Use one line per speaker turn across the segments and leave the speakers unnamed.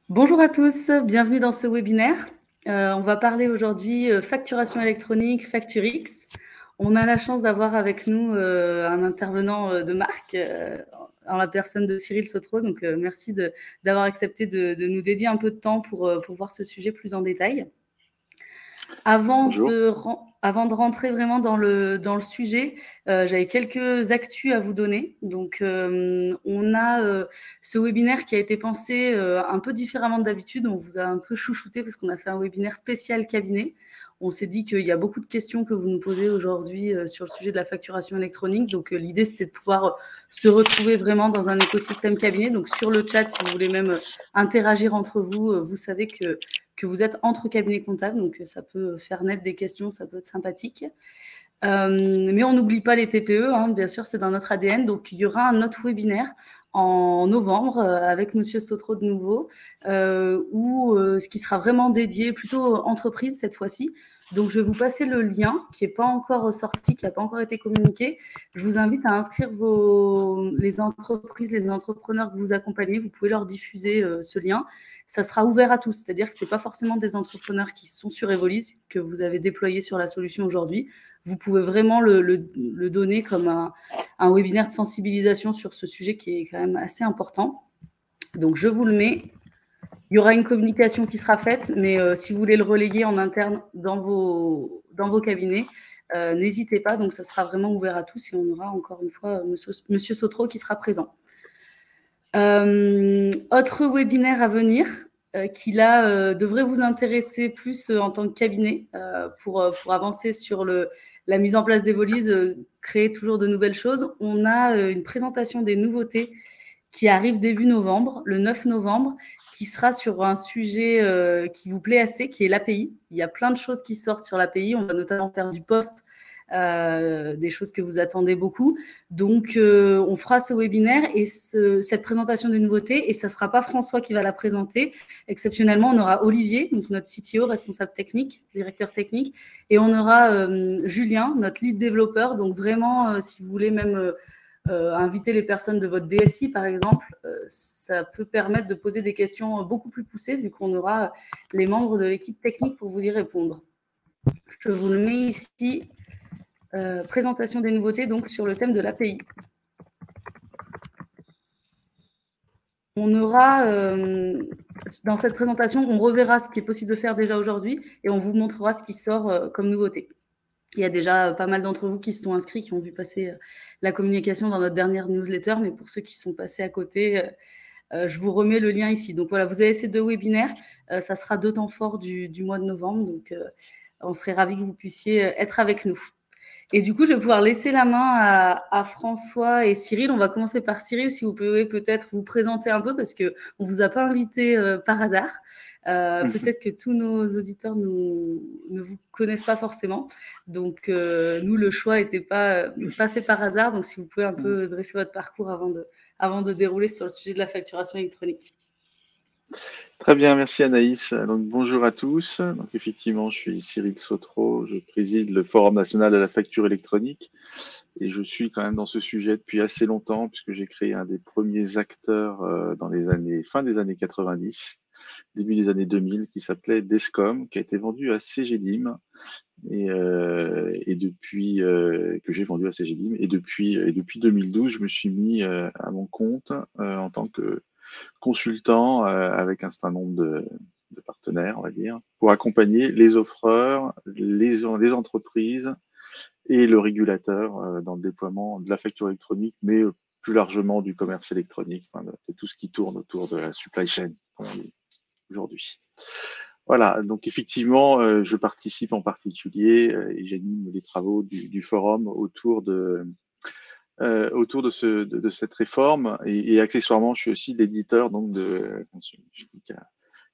Bonjour à tous, bienvenue dans ce webinaire. On va parler aujourd'hui facturation électronique, FactureX. On a la chance d'avoir avec nous un intervenant de marque en la personne de Cyril Sautreau. Donc, merci d'avoir accepté de nous dédier un peu de temps pour voir ce sujet plus en détail. Avant de rentrer vraiment dans le sujet, j'avais quelques actus à vous donner. Donc, on a ce webinaire qui a été pensé un peu différemment d'habitude. On vous a un peu chouchouté parce qu'on a fait un webinaire spécial cabinet. On s'est dit qu'il y a beaucoup de questions que vous nous posez aujourd'hui sur le sujet de la facturation électronique. Donc, l'idée, c'était de pouvoir se retrouver vraiment dans un écosystème cabinet. Donc, sur le chat, si vous voulez même interagir entre vous, vous savez que vous êtes entre cabinets comptables, donc ça peut faire naître des questions, ça peut être sympathique. Mais on n'oublie pas les TPE, hein, bien sûr, c'est dans notre ADN. Donc, il y aura un autre webinaire en novembre avec Monsieur Sautreau de nouveau, ce qui sera vraiment dédié plutôt entreprise cette fois-ci. Donc, je vais vous passer le lien qui n'est pas encore sorti, qui n'a pas encore été communiqué. Je vous invite à inscrire les entreprises, les entrepreneurs que vous accompagnez. Vous pouvez leur diffuser ce lien. Ça sera ouvert à tous, c'est-à-dire que ce n'est pas forcément des entrepreneurs qui sont sur Evolis que vous avez déployé sur la solution aujourd'hui. Vous pouvez vraiment le donner comme un webinaire de sensibilisation sur ce sujet qui est quand même assez important. Donc, je vous le mets. Il y aura une communication qui sera faite, mais si vous voulez le relayer en interne dans vos cabinets, n'hésitez pas. Donc, ça sera vraiment ouvert à tous et on aura encore une fois Monsieur Sautreau qui sera présent. Autre webinaire à venir qui là devrait vous intéresser plus en tant que cabinet pour avancer sur la mise en place d'Evolis, créer toujours de nouvelles choses. On a une présentation des nouveautés qui arrive début novembre, le 9 novembre, qui sera sur un sujet qui vous plaît assez, qui est l'API. Il y a plein de choses qui sortent sur l'API. On va notamment faire du post, des choses que vous attendez beaucoup. Donc, on fera ce webinaire et cette présentation des nouveautés, et ça ne sera pas François qui va la présenter. Exceptionnellement, on aura Olivier, donc notre CTO, responsable technique, directeur technique, et on aura Julien, notre lead développeur. Donc, vraiment, si vous voulez même inviter les personnes de votre DSI, par exemple, ça peut permettre de poser des questions beaucoup plus poussées, vu qu'on aura les membres de l'équipe technique pour vous y répondre. Je vous le mets ici. Présentation des nouveautés donc sur le thème de l'API. On aura, dans cette présentation, on reverra ce qui est possible de faire déjà aujourd'hui et on vous montrera ce qui sort comme nouveauté. Il y a déjà pas mal d'entre vous qui se sont inscrits, qui ont vu passer la communication dans notre dernière newsletter, mais pour ceux qui sont passés à côté, je vous remets le lien ici. Donc voilà, vous avez ces deux webinaires, ça sera deux temps forts du mois de novembre, donc on serait ravis que vous puissiez être avec nous. Et du coup, je vais pouvoir laisser la main à François et Cyril. On va commencer par Cyril, si vous pouvez peut-être vous présenter un peu, parce qu'on ne vous a pas invité par hasard. Peut-être que tous nos auditeurs ne vous connaissent pas forcément. Donc, nous, le choix n'était pas fait par hasard. Donc, si vous pouvez un peu dresser votre parcours avant de dérouler sur le sujet de la facturation électronique.
Très bien, merci Anaïs. Donc, bonjour à tous. Donc, effectivement, je suis Cyril Sautreau, je préside le Forum national de la facture électronique et je suis quand même dans ce sujet depuis assez longtemps puisque j'ai créé un des premiers acteurs dans fin des années 90, début des années 2000, qui s'appelait Descom, qui a été vendu à Cegedim et depuis que j'ai vendu à Cegedim et depuis 2012, je me suis mis à mon compte en tant que consultant avec un certain nombre de partenaires, on va dire, pour accompagner les offreurs, les entreprises et le régulateur dans le déploiement de la facture électronique, mais plus largement du commerce électronique, enfin, de tout ce qui tourne autour de la supply chain, comme on dit aujourd'hui. Voilà, donc effectivement, je participe en particulier et j'anime les travaux du forum autour de cette réforme et accessoirement, je suis aussi l'éditeur donc qui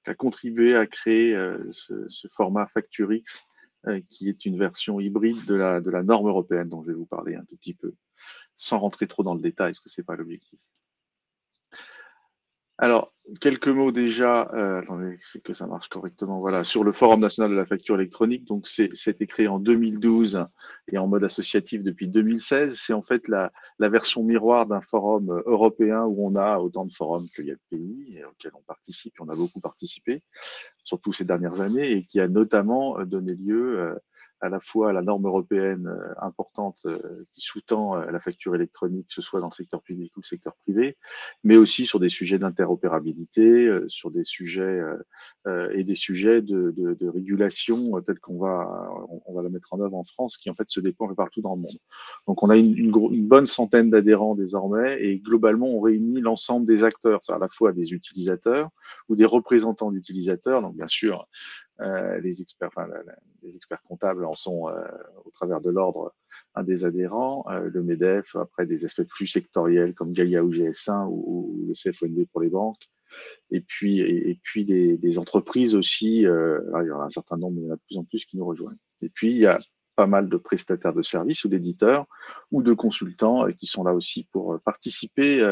a contribué à créer ce format FactureX qui est une version hybride de la norme européenne dont je vais vous parler un tout petit peu, sans rentrer trop dans le détail parce que c'est pas l'objectif. Alors, quelques mots déjà, attendez, c'est que ça marche correctement. Voilà, sur le Forum national de la facture électronique. Donc, c'était créé en 2012 et en mode associatif depuis 2016. C'est en fait la version miroir d'un forum européen où on a autant de forums qu'il y a de pays et auxquels on participe. Et on a beaucoup participé, surtout ces dernières années, et qui a notamment donné lieu à la fois à la norme européenne importante qui sous-tend la facture électronique, que ce soit dans le secteur public ou le secteur privé, mais aussi sur des sujets d'interopérabilité, sur des sujets et des sujets de régulation tels on va la mettre en œuvre en France, qui en fait se déploie partout dans le monde. Donc on a une bonne centaine d'adhérents désormais, et globalement on réunit l'ensemble des acteurs, c'est à la fois des utilisateurs ou des représentants d'utilisateurs. Donc bien sûr, les experts comptables en sont, au travers de l'ordre, un des adhérents, le MEDEF, après des aspects plus sectoriels comme Gaïa ou GS1 ou le CFONB pour les banques, et puis des entreprises aussi, il y en a un certain nombre, mais il y en a de plus en plus qui nous rejoignent. Et puis il y a pas mal de prestataires de services ou d'éditeurs ou de consultants qui sont là aussi pour participer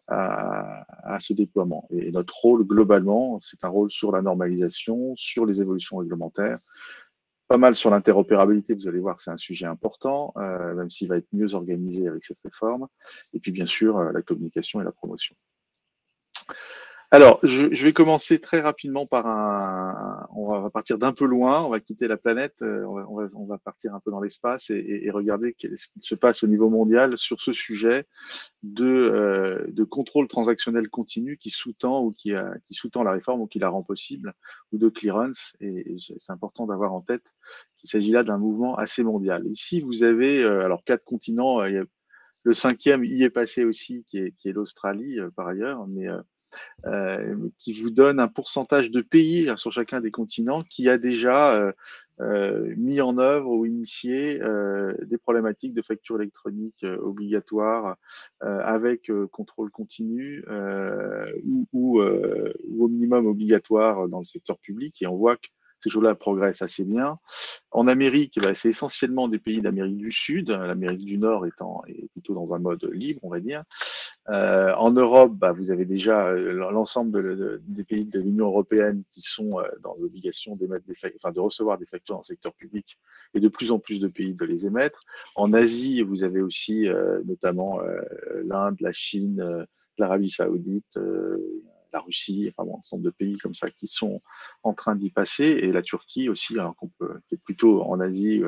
à ce déploiement. Et notre rôle, globalement, c'est un rôle sur la normalisation, sur les évolutions réglementaires, pas mal sur l'interopérabilité. Vous allez voir que c'est un sujet important, même s'il va être mieux organisé avec cette réforme. Et puis, bien sûr, la communication et la promotion. Alors, je vais commencer très rapidement par on va partir d'un peu loin, on va quitter la planète, on va partir un peu dans l'espace et regarder ce qui se passe au niveau mondial sur ce sujet de contrôle transactionnel continu qui sous-tend qui sous-tend la réforme ou qui la rend possible, ou de clearance. Et c'est important d'avoir en tête qu'il s'agit là d'un mouvement assez mondial. Ici, vous avez alors 4 continents, le cinquième y est passé aussi, qui est l'Australie par ailleurs, mais qui vous donne un pourcentage de pays sur chacun des continents qui a déjà mis en œuvre ou initié des problématiques de facture électronique obligatoire avec contrôle continu ou au minimum obligatoire dans le secteur public. Et on voit que ces choses-là progressent assez bien. En Amérique, c'est essentiellement des pays d'Amérique du Sud, l'Amérique du Nord est plutôt dans un mode libre, on va dire. En Europe, vous avez déjà l'ensemble des pays de l'Union européenne qui sont dans l'obligation d'émettre de recevoir des factures dans le secteur public, et de plus en plus de pays de les émettre. En Asie, vous avez aussi notamment l'Inde, la Chine, l'Arabie Saoudite, la Russie, enfin bon, un ensemble de pays comme ça qui sont en train d'y passer, et la Turquie aussi, alors qui est plutôt en Asie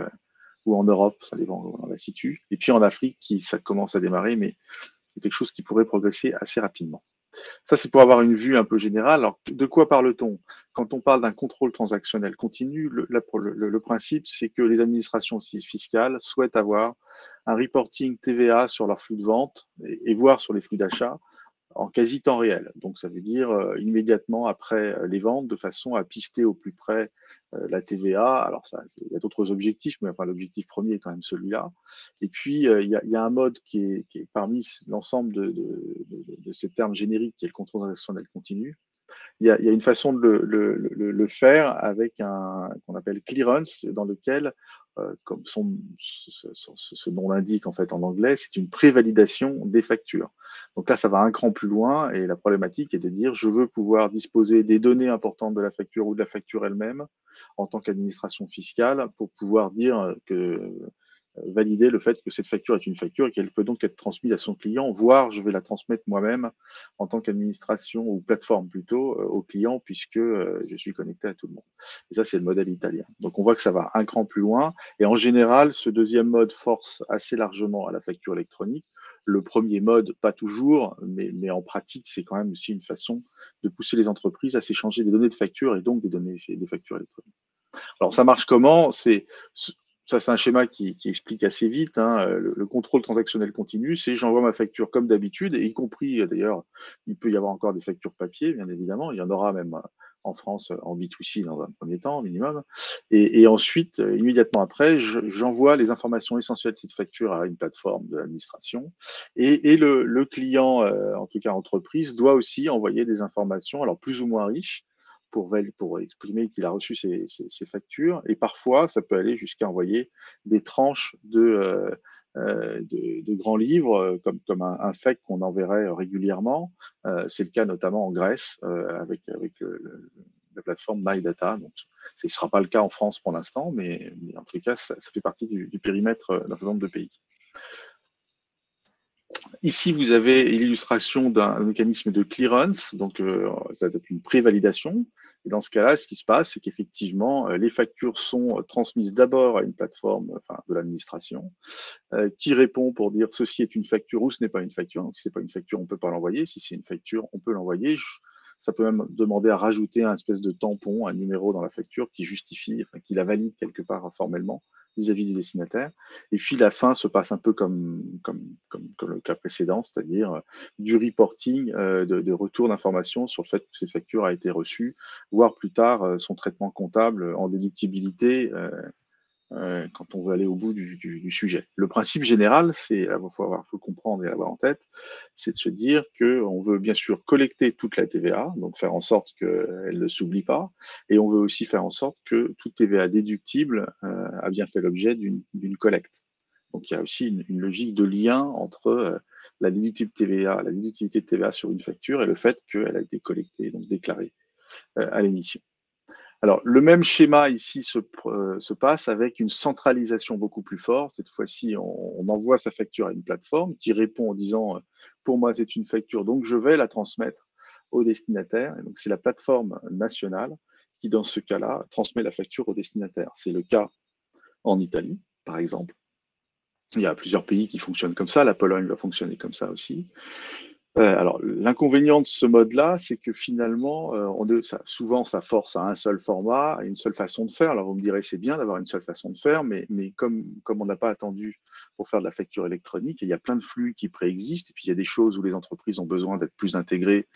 ou en Europe, ça dépend où on la situe. Et puis en Afrique, ça commence à démarrer, mais c'est quelque chose qui pourrait progresser assez rapidement. Ça, c'est pour avoir une vue un peu générale. Alors, de quoi parle-t-on? Quand on parle d'un contrôle transactionnel continu, le principe, c'est que les administrations fiscales souhaitent avoir un reporting TVA sur leur flux de vente et voir sur les flux d'achat en quasi temps réel. Donc, ça veut dire immédiatement après les ventes, de façon à pister au plus près la TVA. Alors, il y a d'autres objectifs, mais enfin, l'objectif premier est quand même celui-là. Et puis, il y a un mode qui est parmi l'ensemble de ces termes génériques, qui est le contrôle transactionnel continu. Il y a une façon de le faire avec qu'on appelle clearance, dans lequel, comme ce nom l'indique en fait en anglais, c'est une prévalidation des factures. Donc là, ça va un cran plus loin, et la problématique est de dire je veux pouvoir disposer des données importantes de la facture ou de la facture elle-même en tant qu'administration fiscale, pour pouvoir dire que valider le fait que cette facture est une facture et qu'elle peut donc être transmise à son client, voire je vais la transmettre moi-même en tant qu'administration ou plateforme plutôt au client, puisque je suis connecté à tout le monde. Et ça, c'est le modèle italien. Donc on voit que ça va un cran plus loin, et en général, ce deuxième mode force assez largement à la facture électronique. Le premier mode, pas toujours, mais en pratique, c'est quand même aussi une façon de pousser les entreprises à s'échanger des données de facture, et donc des factures électroniques. Alors, ça marche comment? Ça, c'est un schéma qui explique assez vite, hein. Le contrôle transactionnel continu, c'est j'envoie ma facture comme d'habitude, et y compris, d'ailleurs, il peut y avoir encore des factures papier, bien évidemment. Il y en aura même en France, en B2C dans un premier temps, minimum. Et ensuite, immédiatement après, j'envoie les informations essentielles de cette facture à une plateforme de l'administration. Et le client, en tout cas entreprise, doit aussi envoyer des informations, alors plus ou moins riches, pour exprimer qu'il a reçu ses factures. Et parfois, ça peut aller jusqu'à envoyer des tranches de grands livres, comme un FEC qu'on enverrait régulièrement. C'est le cas notamment en Grèce avec la plateforme MyData. Donc, ce ne sera pas le cas en France pour l'instant, mais en tout cas, ça fait partie du périmètre d'un certain nombre de pays. Ici, vous avez l'illustration d'un mécanisme de clearance, donc ça doit être une prévalidation. Et dans ce cas-là, ce qui se passe, c'est qu'effectivement, les factures sont transmises d'abord à une plateforme de l'administration qui répond pour dire ceci est une facture ou ce n'est pas une facture. Donc, si ce n'est pas une facture, on ne peut pas l'envoyer. Si c'est une facture, on peut l'envoyer. Ça peut même demander à rajouter un espèce de tampon, un numéro dans la facture qui justifie, qui la valide quelque part formellement vis-à-vis du destinataire. Et puis la fin se passe un peu comme le cas précédent, c'est-à-dire du reporting, de retour d'informations sur le fait que cette facture a été reçue, voire plus tard son traitement comptable en déductibilité quand on veut aller au bout du sujet. Le principe général, c'est, faut comprendre et avoir en tête, c'est de se dire qu'on veut bien sûr collecter toute la TVA, donc faire en sorte qu'elle ne s'oublie pas, et on veut aussi faire en sorte que toute TVA déductible a bien fait l'objet d'une collecte. Donc il y a aussi une logique de lien entre la déductibilité de TVA sur une facture et le fait qu'elle a été collectée, donc déclarée à l'émission. Alors, le même schéma ici se passe avec une centralisation beaucoup plus forte. Cette fois-ci, on envoie sa facture à une plateforme qui répond en disant pour moi, c'est une facture, donc je vais la transmettre au destinataire. Et donc, c'est la plateforme nationale qui, dans ce cas-là, transmet la facture au destinataire. C'est le cas en Italie, par exemple. Il y a plusieurs pays qui fonctionnent comme ça. La Pologne va fonctionner comme ça aussi. Alors, l'inconvénient de ce mode-là, c'est que finalement, souvent, ça force à un seul format, à une seule façon de faire. Alors, vous me direz, c'est bien d'avoir une seule façon de faire, mais comme on n'a pas attendu pour faire de la facture électronique, il y a plein de flux qui préexistent, et puis il y a des choses où les entreprises ont besoin d'être plus intégrées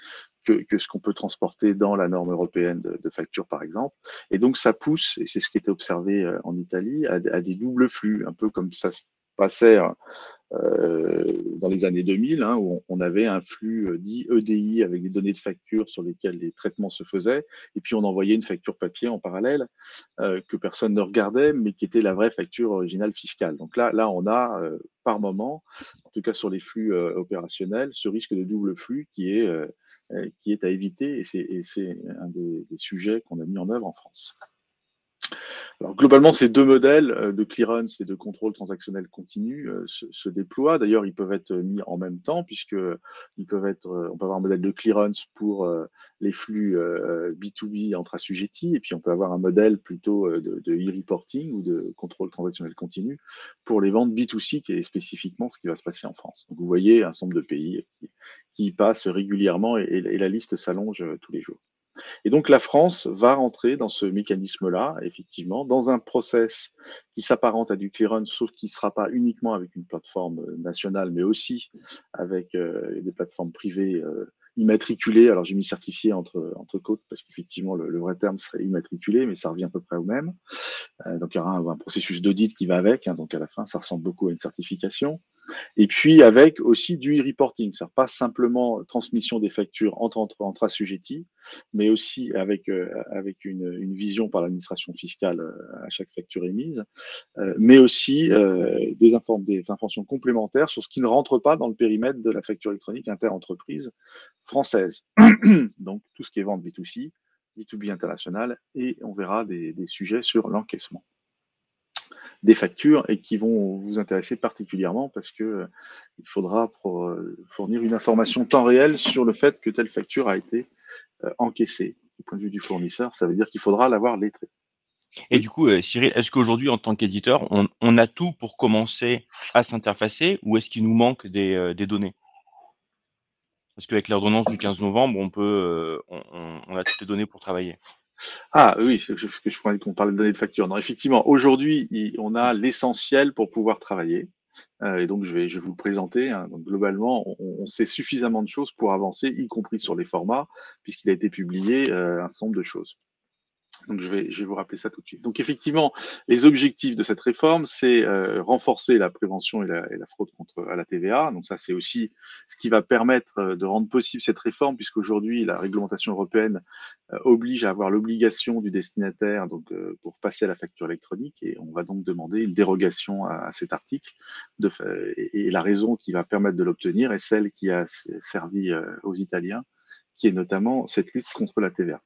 que ce qu'on peut transporter dans la norme européenne de facture, par exemple. Et donc, ça pousse, et c'est ce qui était observé en Italie, à des doubles flux, un peu comme ça se passait dans les années 2000, où on avait un flux dit EDI avec des données de facture sur lesquelles les traitements se faisaient, et puis on envoyait une facture papier en parallèle que personne ne regardait, mais qui était la vraie facture originale fiscale. Donc là on a par moment, en tout cas sur les flux opérationnels, ce risque de double flux qui est à éviter, et c'est un des sujets qu'on a mis en œuvre en France. Alors, globalement, ces deux modèles de clearance et de contrôle transactionnel continu se déploient. D'ailleurs, ils peuvent être mis en même temps, puisque on peut avoir un modèle de clearance pour les flux B2B entre assujettis, et puis on peut avoir un modèle plutôt de e-reporting ou de contrôle transactionnel continu pour les ventes B2C, qui est spécifiquement ce qui va se passer en France. Donc, vous voyez un certain nombre de pays qui y passent régulièrement, et la liste s'allonge tous les jours. Et donc la France va rentrer dans ce mécanisme-là, effectivement, dans un process qui s'apparente à du clearance, sauf qu'il ne sera pas uniquement avec une plateforme nationale, mais aussi avec des plateformes privées immatriculées. Alors j'ai mis certifié entre côtes, parce qu'effectivement le vrai terme serait immatriculé, mais ça revient à peu près au même. Donc il y aura un processus d'audit qui va avec, donc à la fin ça ressemble beaucoup à une certification. Et puis avec aussi du e-reporting, c'est-à-dire pas simplement transmission des factures entre assujettis, mais aussi avec une vision par l'administration fiscale à chaque facture émise, mais aussi des informations complémentaires sur ce qui ne rentre pas dans le périmètre de la facture électronique interentreprise française. Donc tout ce qui est vente B2C, B2B international, et on verra des sujets sur l'encaissement des factures, et qui vont vous intéresser particulièrement parce que il faudra fournir une information temps réel sur le fait que telle facture a été encaissée. Du point de vue du fournisseur, ça veut dire qu'il faudra l'avoir lettrée.
Et oui. Du coup, Cyril, est-ce qu'aujourd'hui, en tant qu'éditeur, on a tout pour commencer à s'interfacer, ou est-ce qu'il nous manque des données? Parce qu'avec l'ordonnance du 15 novembre, on a toutes les données pour travailler.
Ah oui, je croyais qu'on parlait de données de facture. Non, effectivement, aujourd'hui, on a l'essentiel pour pouvoir travailler. Et donc, je vais vous le présenter. Donc, globalement, on sait suffisamment de choses pour avancer, y compris sur les formats, puisqu'il a été publié un certain nombre de choses. Donc, je vais vous rappeler ça tout de suite. Donc, effectivement, les objectifs de cette réforme, c'est renforcer la prévention et la fraude à la TVA. Donc, ça, c'est aussi ce qui va permettre de rendre possible cette réforme, puisqu'aujourd'hui, la réglementation européenne oblige à avoir l'obligation du destinataire donc, pour passer à la facture électronique. Et on va donc demander une dérogation à cet article. Et la raison qui va permettre de l'obtenir est celle qui a servi aux Italiens, qui est notamment cette lutte contre la TVA.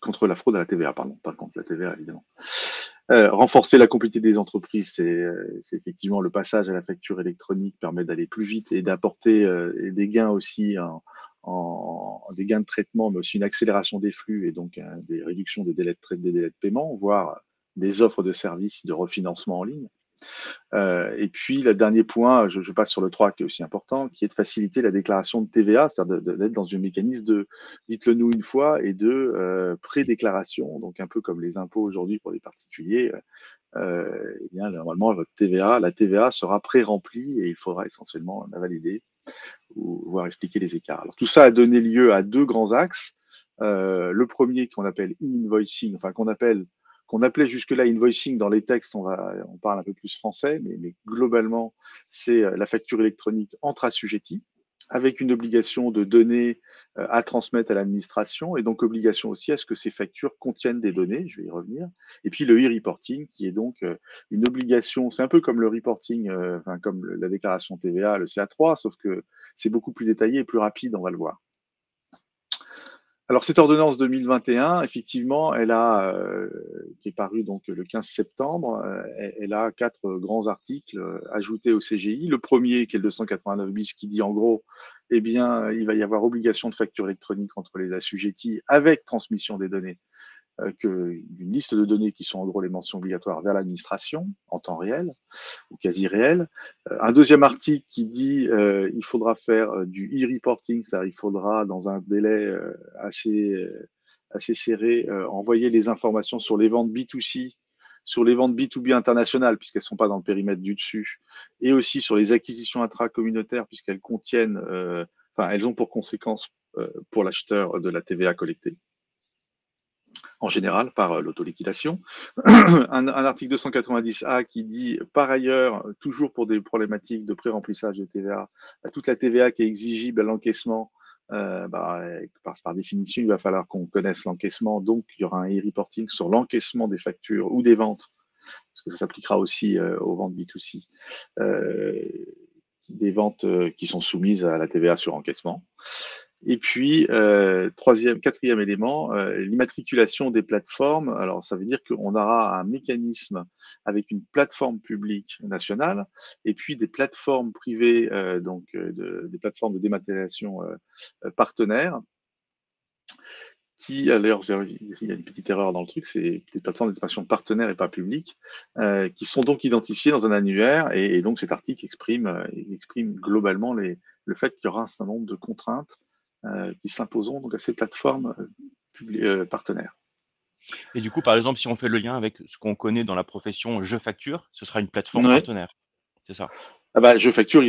Contre la fraude à la TVA, pardon, pas contre la TVA, évidemment. Renforcer la compétitivité des entreprises, c'est effectivement le passage à la facture électronique permet d'aller plus vite et d'apporter des gains aussi des gains de traitement, mais aussi une accélération des flux et donc des réductions des délais de paiement, voire des offres de services de refinancement en ligne. Et puis, le dernier point, je passe sur le 3 qui est aussi important, qui est de faciliter la déclaration de TVA, c'est-à-dire d'être dans un mécanisme de dites-le nous une fois et de pré-déclaration, donc un peu comme les impôts aujourd'hui pour les particuliers. Eh bien, normalement, la TVA sera pré-remplie et il faudra essentiellement la valider ou voir expliquer les écarts. Alors, tout ça a donné lieu à deux grands axes. Le premier qu'on appelle e-invoicing, enfin qu'on appelait jusque-là invoicing dans les textes, on parle un peu plus français, mais globalement, c'est la facture électronique entre assujettis, avec une obligation de données à transmettre à l'administration, et donc obligation aussi à ce que ces factures contiennent des données, je vais y revenir. Et puis le e-reporting, qui est donc une obligation, c'est un peu comme le reporting, comme la déclaration TVA, le CA3, sauf que c'est beaucoup plus détaillé et plus rapide, on va le voir. Alors, cette ordonnance 2021, effectivement, qui est parue donc le 15 septembre, elle a 4 grands articles ajoutés au CGI. Le premier, qui est le 289 bis, qui dit en gros, eh bien, il va y avoir obligation de facture électronique entre les assujettis avec transmission des données, d'une liste de données qui sont en gros les mentions obligatoires vers l'administration en temps réel ou quasi réel. Un deuxième article qui dit il faudra faire du e-reporting, ça il faudra dans un délai assez serré envoyer les informations sur les ventes B2C, sur les ventes B2B internationales puisqu'elles ne sont pas dans le périmètre du dessus, et aussi sur les acquisitions intracommunautaires puisqu'elles contiennent, elles ont pour conséquence pour l'acheteur de la TVA collectée en général par l'autoliquidation. un article 290A qui dit par ailleurs, toujours pour des problématiques de pré-remplissage de TVA, toute la TVA qui est exigible à l'encaissement, par définition, il va falloir qu'on connaisse l'encaissement, donc il y aura un e-reporting sur l'encaissement des factures ou des ventes, parce que ça s'appliquera aussi aux ventes B2C, des ventes qui sont soumises à la TVA sur encaissement. Et puis, quatrième élément, l'immatriculation des plateformes. Alors, ça veut dire qu'on aura un mécanisme avec une plateforme publique nationale et puis des plateformes privées, des plateformes de dématérialisation partenaires qui, d'ailleurs, il y a une petite erreur dans le truc, c'est des plateformes de dématérialisation partenaires et pas publiques, qui sont donc identifiées dans un annuaire. Et donc, cet article exprime globalement le fait qu'il y aura un certain nombre de contraintes qui s'imposeront donc à ces plateformes partenaires.
Et du coup, par exemple, si on fait le lien avec ce qu'on connaît dans la profession je facture, ce sera une plateforme partenaire. C'est ça.
Je facture,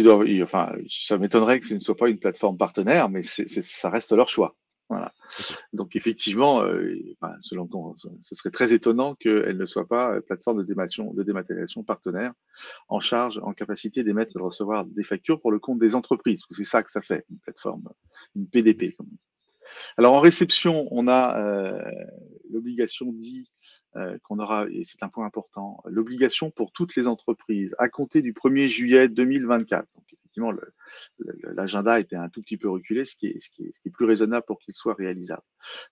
ça m'étonnerait que ce ne soit pas une plateforme partenaire, mais ça reste leur choix. Voilà. Okay. Donc effectivement, ce serait très étonnant qu'elle ne soit pas plateforme de dématérialisation partenaire en charge, en capacité d'émettre et de recevoir des factures pour le compte des entreprises. C'est ça que ça fait, une plateforme, une PDP. Comme on dit. Alors en réception, on a l'obligation qu'on aura, et c'est un point important, l'obligation pour toutes les entreprises à compter du 1er juillet 2024. Donc effectivement, l'agenda était un tout petit peu reculé, ce qui est plus raisonnable pour qu'il soit réalisable.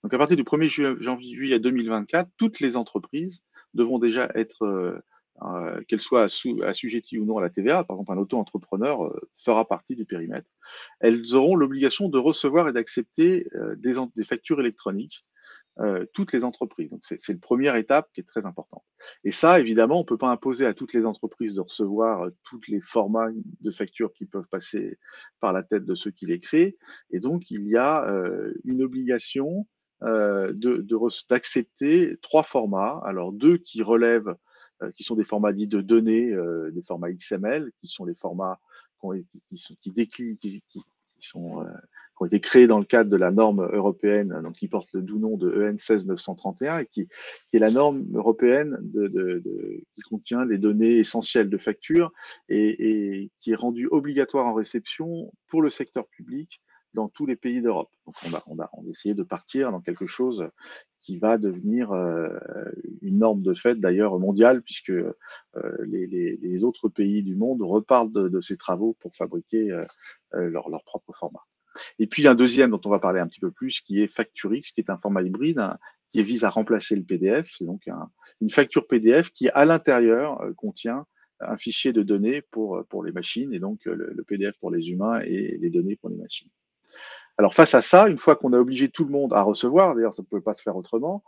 Donc à partir du 1er juillet 2024, toutes les entreprises devront déjà être qu'elle soit assujettie ou non à la TVA, par exemple un auto-entrepreneur fera partie du périmètre, elles auront l'obligation de recevoir et d'accepter des factures électroniques, toutes les entreprises. Donc c'est la première étape qui est très importante. Et ça, évidemment, on ne peut pas imposer à toutes les entreprises de recevoir tous les formats de factures qui peuvent passer par la tête de ceux qui les créent. Et donc, il y a une obligation d'accepter 3 formats. Alors 2 qui relèvent qui sont des formats dits de données, des formats XML, qui sont les formats qui ont été créés dans le cadre de la norme européenne, donc qui porte le doux nom de EN 16931 et qui est la norme européenne qui contient les données essentielles de facture et qui est rendue obligatoire en réception pour le secteur public dans tous les pays d'Europe. Donc on a essayé de partir dans quelque chose qui va devenir une norme de fait d'ailleurs mondiale, puisque les autres pays du monde repartent de ces travaux pour fabriquer leur propre format. Et puis un deuxième dont on va parler un petit peu plus, qui est Facturix, qui est un format hybride qui vise à remplacer le PDF. C'est donc une facture PDF qui, à l'intérieur, contient un fichier de données pour les machines, et donc le PDF pour les humains et les données pour les machines. Alors face à ça, une fois qu'on a obligé tout le monde à recevoir, d'ailleurs ça ne pouvait pas se faire autrement,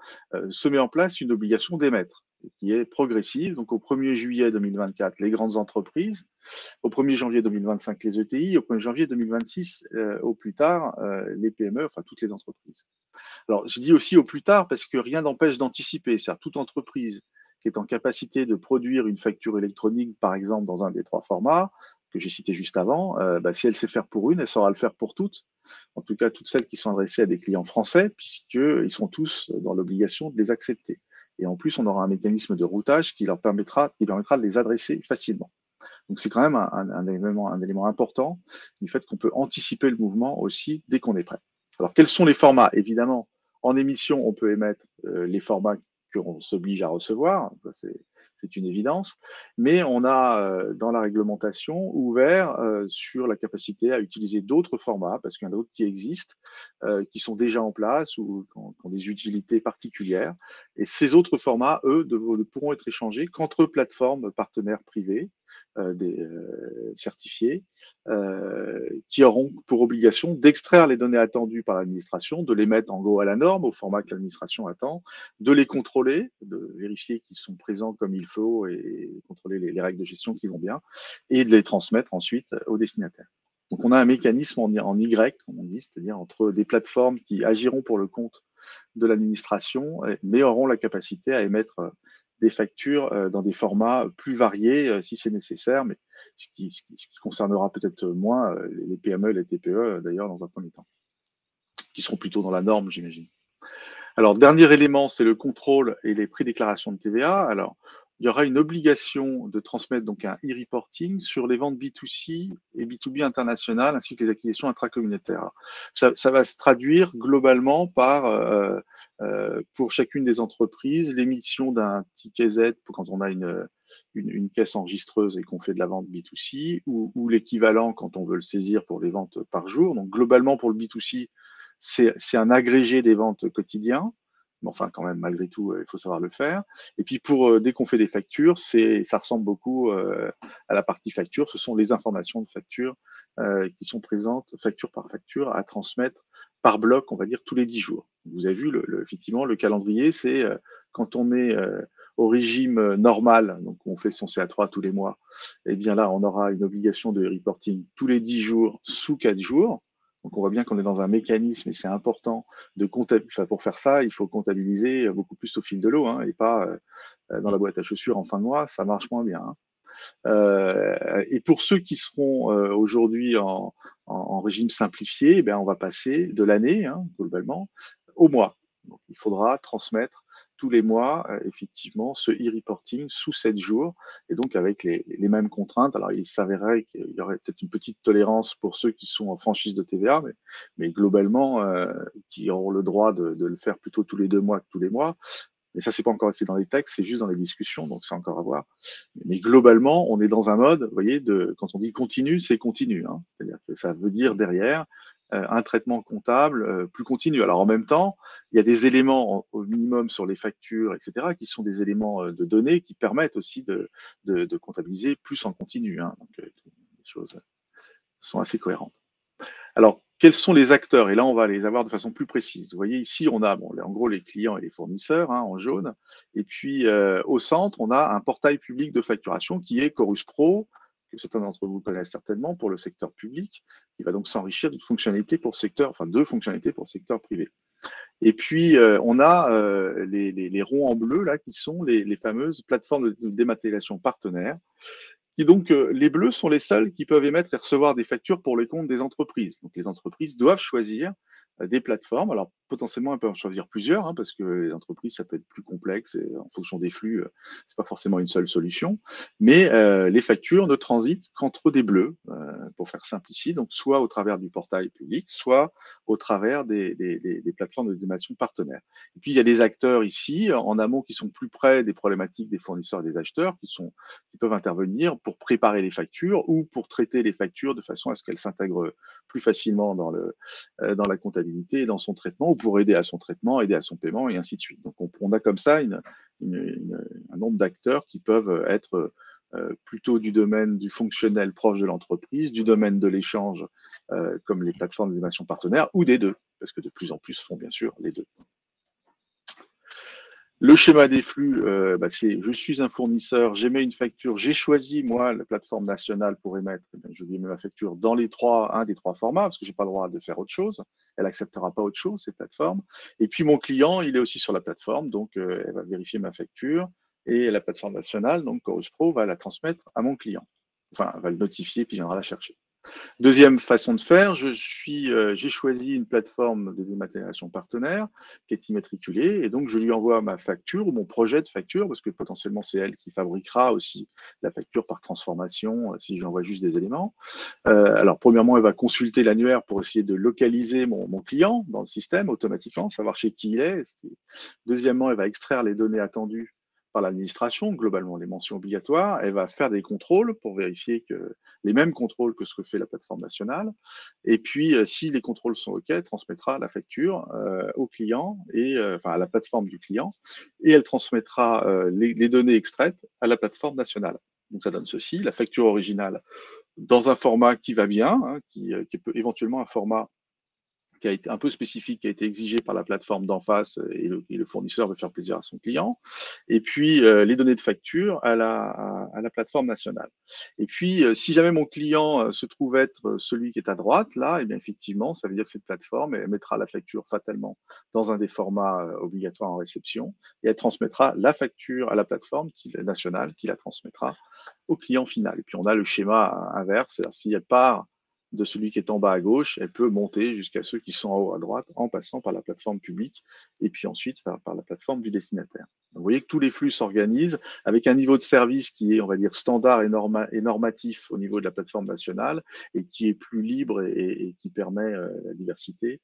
se met en place une obligation d'émettre, qui est progressive. Donc au 1er juillet 2024, les grandes entreprises, au 1er janvier 2025, les ETI, au 1er janvier 2026, au plus tard, les PME, enfin toutes les entreprises. Alors je dis aussi au plus tard parce que rien n'empêche d'anticiper, c'est-à-dire toute entreprise qui est en capacité de produire une facture électronique, par exemple dans un des 3 formats que j'ai cité juste avant, si elle sait faire pour une, elle saura le faire pour toutes. En tout cas, toutes celles qui sont adressées à des clients français, puisqu'ils sont tous dans l'obligation de les accepter. Et en plus, on aura un mécanisme de routage qui permettra de les adresser facilement. Donc c'est quand même un élément important du fait qu'on peut anticiper le mouvement aussi dès qu'on est prêt. Alors quels sont les formats? Évidemment, en émission, on peut émettre les formats qu'on s'oblige à recevoir, c'est une évidence, mais on a dans la réglementation ouvert sur la capacité à utiliser d'autres formats, parce qu'il y en a d'autres qui existent, qui sont déjà en place ou qui ont des utilités particulières. Et ces autres formats, eux, ne pourront être échangés qu'entre plateformes partenaires privées, certifiés, qui auront pour obligation d'extraire les données attendues par l'administration, de les mettre en gros à la norme, au format que l'administration attend, de les contrôler, de vérifier qu'ils sont présents comme il faut et contrôler les règles de gestion qui vont bien, et de les transmettre ensuite aux destinataires. Donc on a un mécanisme en Y, comme on dit, c'est-à-dire entre des plateformes qui agiront pour le compte de l'administration, mais auront la capacité à émettre des factures dans des formats plus variés si c'est nécessaire, mais ce qui concernera peut-être moins les PME et les TPE d'ailleurs dans un premier temps, qui seront plutôt dans la norme, j'imagine. Alors, dernier élément, c'est le contrôle et les prédéclarations de TVA. Alors, il y aura une obligation de transmettre donc un e-reporting sur les ventes B2C et B2B internationales, ainsi que les acquisitions intracommunautaires. Ça va se traduire globalement par, pour chacune des entreprises, l'émission d'un ticket Z quand on a une caisse enregistreuse et qu'on fait de la vente B2C, ou l'équivalent quand on veut le saisir pour les ventes par jour. Donc, globalement, pour le B2C, c'est un agrégé des ventes quotidiens. Mais enfin, quand même, malgré tout, il faut savoir le faire. Et puis, dès qu'on fait des factures, ça ressemble beaucoup à la partie facture. Ce sont les informations de facture qui sont présentes, facture par facture, à transmettre par bloc, on va dire, tous les 10 jours. Vous avez vu, effectivement, le calendrier, c'est quand on est au régime normal, donc on fait son CA3 tous les mois, et bien là, on aura une obligation de reporting tous les 10 jours sous 4 jours. Donc on voit bien qu'on est dans un mécanisme et c'est important de comptabiliser. Pour faire ça, il faut comptabiliser beaucoup plus au fil de l'eau et pas dans la boîte à chaussures en fin de mois, ça marche moins bien. Et pour ceux qui seront aujourd'hui en régime simplifié, on va passer de l'année, globalement, au mois. Donc il faudra transmettre tous les mois, effectivement, ce e-reporting sous 7 jours, et donc avec les mêmes contraintes. Alors, il s'avérerait qu'il y aurait peut-être une petite tolérance pour ceux qui sont en franchise de TVA, mais globalement, qui auront le droit de le faire plutôt tous les 2 mois que tous les mois. Mais ça, c'est pas encore écrit dans les textes, c'est juste dans les discussions, donc c'est encore à voir. Mais globalement, on est dans un mode, vous voyez, quand on dit continu, c'est continu. C'est-à-dire que ça veut dire derrière un traitement comptable plus continu. Alors en même temps, il y a des éléments au minimum sur les factures, etc., qui sont des éléments de données qui permettent aussi de comptabiliser plus en continu. Donc les choses sont assez cohérentes. Alors, quels sont les acteurs? Et là, on va les avoir de façon plus précise. Vous voyez, ici, on a en gros les clients et les fournisseurs en jaune. Et puis, au centre, on a un portail public de facturation qui est Chorus Pro, que certains d'entre vous connaissent certainement pour le secteur public, qui va donc s'enrichir d'une fonctionnalité pour secteur, enfin deux fonctionnalités pour le secteur privé. Et puis, on a les ronds en bleu, là, qui sont les fameuses plateformes de dématérialisation partenaires, Donc, les bleus sont les seuls qui peuvent émettre et recevoir des factures pour les comptes des entreprises. Donc, les entreprises doivent choisir des plateformes. Alors, potentiellement, elles peuvent en choisir plusieurs, hein, parce que les entreprises, ça peut être plus complexe et en fonction des flux, c'est pas forcément une seule solution. Mais les factures ne transitent qu'entre des bleus, pour faire simple ici. Donc, soit au travers du portail public, soit au travers des plateformes de démation partenaires. Et puis, il y a des acteurs ici, en amont, qui sont plus près des problématiques des fournisseurs et des acheteurs, qui peuvent intervenir pour préparer les factures ou pour traiter les factures de façon à ce qu'elles s'intègrent plus facilement dans la comptabilité et dans son traitement, ou pour aider à son traitement, aider à son paiement et ainsi de suite. Donc, on a comme ça un nombre d'acteurs qui peuvent être plutôt du domaine du fonctionnel proche de l'entreprise, du domaine de l'échange, comme les plateformes d'animation partenaires, ou des deux, parce que de plus en plus font bien sûr les deux. Le schéma des flux, c'est je suis un fournisseur, j'émets une facture, j'ai choisi moi la plateforme nationale pour émettre, je lui émets ma facture dans un des trois formats, parce que j'ai pas le droit de faire autre chose, elle acceptera pas autre chose, cette plateforme. Et puis mon client, il est aussi sur la plateforme, donc elle va vérifier ma facture, et la plateforme nationale, donc Chorus Pro, va la transmettre à mon client. Enfin, va le notifier, puis il viendra la chercher. Deuxième façon de faire, j'ai choisi une plateforme de dématérialisation partenaire qui est immatriculée et donc je lui envoie ma facture ou mon projet de facture parce que potentiellement c'est elle qui fabriquera aussi la facture par transformation si j'envoie juste des éléments. Alors premièrement, elle va consulter l'annuaire pour essayer de localiser mon client dans le système automatiquement, savoir chez qui il est. Deuxièmement, elle va extraire les données attendues par l'administration, globalement les mentions obligatoires. Elle va faire des contrôles pour vérifier que les mêmes contrôles que ce que fait la plateforme nationale. Et puis, si les contrôles sont OK, elle transmettra la facture au client et à la plateforme du client, et elle transmettra les données extraites à la plateforme nationale. Donc, ça donne ceci, la facture originale dans un format qui va bien, hein, qui peut éventuellement un format qui a été un peu spécifique, qui a été exigé par la plateforme d'en face et le fournisseur veut faire plaisir à son client. Et puis, les données de facture à la plateforme nationale. Et puis, si jamais mon client se trouve être celui qui est à droite, là, et bien effectivement, ça veut dire que cette plateforme, elle mettra la facture fatalement dans un des formats obligatoires en réception et elle transmettra la facture à la plateforme nationale qui la transmettra au client final. Et puis, on a le schéma inverse, c'est-à-dire si elle part de celui qui est en bas à gauche, elle peut monter jusqu'à ceux qui sont en haut à droite en passant par la plateforme publique et puis ensuite par la plateforme du destinataire. Donc, vous voyez que tous les flux s'organisent avec un niveau de service qui est, on va dire, standard et normatif au niveau de la plateforme nationale et qui est plus libre et qui permet la diversité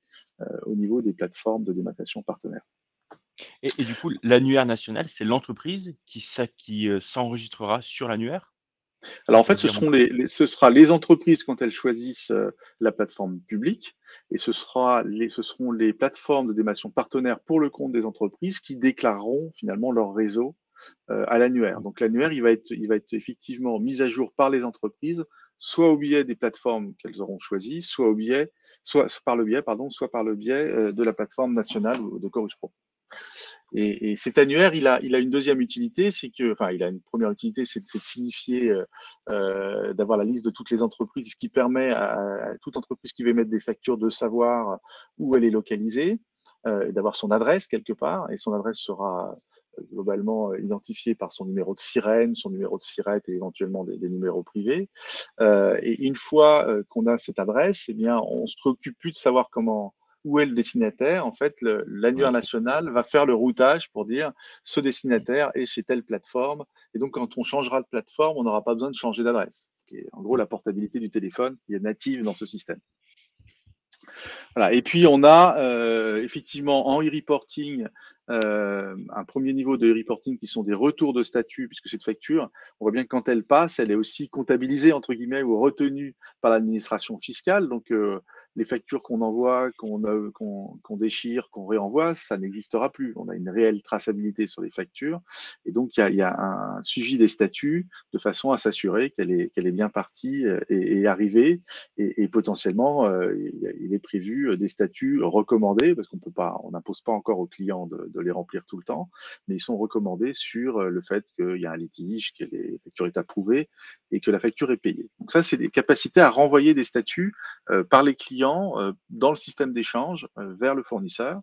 au niveau des plateformes de dématérialisation partenaires.
Et du coup, l'annuaire national, c'est l'entreprise qui s'enregistrera sur l'annuaire?
Alors en fait, ce sera les entreprises quand elles choisissent la plateforme publique, et ce seront les plateformes de démation partenaires pour le compte des entreprises qui déclareront finalement leur réseau à l'annuaire. Donc l'annuaire, il va être effectivement mis à jour par les entreprises, soit au biais des plateformes qu'elles auront choisies, soit par le biais de la plateforme nationale ou de Chorus Pro. Et cet annuaire, il a une deuxième utilité, il a une première utilité, c'est de signifier, d'avoir la liste de toutes les entreprises, ce qui permet à toute entreprise qui veut mettre des factures de savoir où elle est localisée, d'avoir son adresse quelque part, et son adresse sera globalement identifiée par son numéro de sirène, son numéro de SIRET et éventuellement des numéros privés. Et une fois qu'on a cette adresse, eh bien, on se préoccupe plus de savoir où est le destinataire. En fait, l'annuaire national va faire le routage pour dire ce destinataire est chez telle plateforme. Et donc, quand on changera de plateforme, on n'aura pas besoin de changer d'adresse. Ce qui est en gros la portabilité du téléphone qui est native dans ce système. Voilà. Et puis, on a effectivement en e-reporting un premier niveau de e-reporting qui sont des retours de statut, puisque cette facture, on voit bien que quand elle passe, elle est aussi comptabilisée, entre guillemets, ou retenue par l'administration fiscale. Donc, les factures qu'on envoie, qu'on déchire, qu'on réenvoie, ça n'existera plus. On a une réelle traçabilité sur les factures. Et donc, il y a un suivi des statuts de façon à s'assurer qu'elle est bien partie et arrivée. Et potentiellement, il est prévu des statuts recommandés, parce on n'impose pas encore aux clients de les remplir tout le temps, mais ils sont recommandés sur le fait qu'il y a un litige, que la facture est approuvée et que la facture est payée. Donc ça, c'est des capacités à renvoyer des statuts par les clients client dans le système d'échange vers le fournisseur.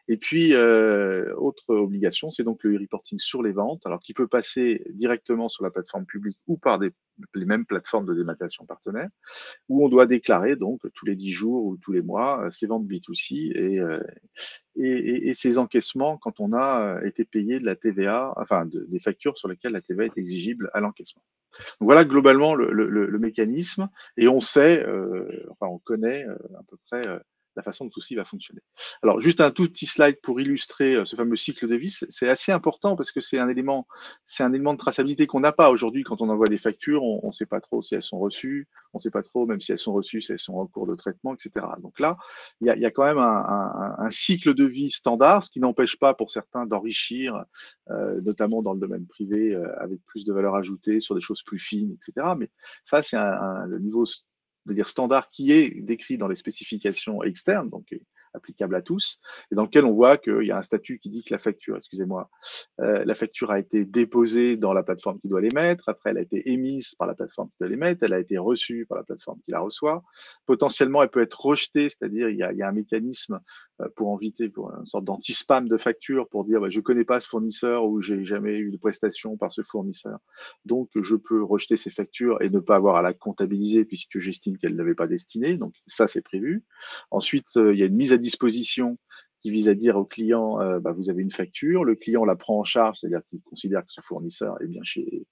Et puis, autre obligation, c'est donc le e-reporting sur les ventes, alors qui peut passer directement sur la plateforme publique ou par les mêmes plateformes de dématérialisation partenaires, où on doit déclarer donc tous les 10 jours ou tous les mois ses ventes B2C et ces encaissements quand on a été payé de la TVA, enfin des factures sur lesquelles la TVA est exigible à l'encaissement. Donc voilà globalement le mécanisme et on sait, enfin on connaît à peu près la façon dont tout ceci va fonctionner. Alors juste un tout petit slide pour illustrer ce fameux cycle de vie. C'est assez important parce que c'est un élément de traçabilité qu'on n'a pas aujourd'hui quand on envoie des factures. On ne sait pas trop si elles sont reçues, on ne sait pas trop même si elles sont reçues, si elles sont en cours de traitement, etc. Donc là, il y a quand même un cycle de vie standard, ce qui n'empêche pas pour certains d'enrichir, notamment dans le domaine privé, avec plus de valeur ajoutée sur des choses plus fines, etc. Mais ça, c'est le niveau standard qui est décrit dans les spécifications externes, donc applicable à tous, et dans lequel on voit qu'il y a un statut qui dit que la facture, la facture a été déposée dans la plateforme qui doit l'émettre, après elle a été émise par la plateforme qui doit l'émettre, elle a été reçue par la plateforme qui la reçoit. Potentiellement, elle peut être rejetée, c'est-à-dire il y a un mécanisme pour éviter pour une sorte d'anti-spam de facture pour dire je ne connais pas ce fournisseur ou j'ai jamais eu de prestation par ce fournisseur, donc je peux rejeter ces factures et ne pas avoir à la comptabiliser puisque j'estime qu'elle n'avait pas destiné. Donc ça, c'est prévu. Ensuite, il y a une mise à disposition qui vise à dire au client, vous avez une facture, le client la prend en charge, c'est-à-dire qu'il considère que ce fournisseur est bien et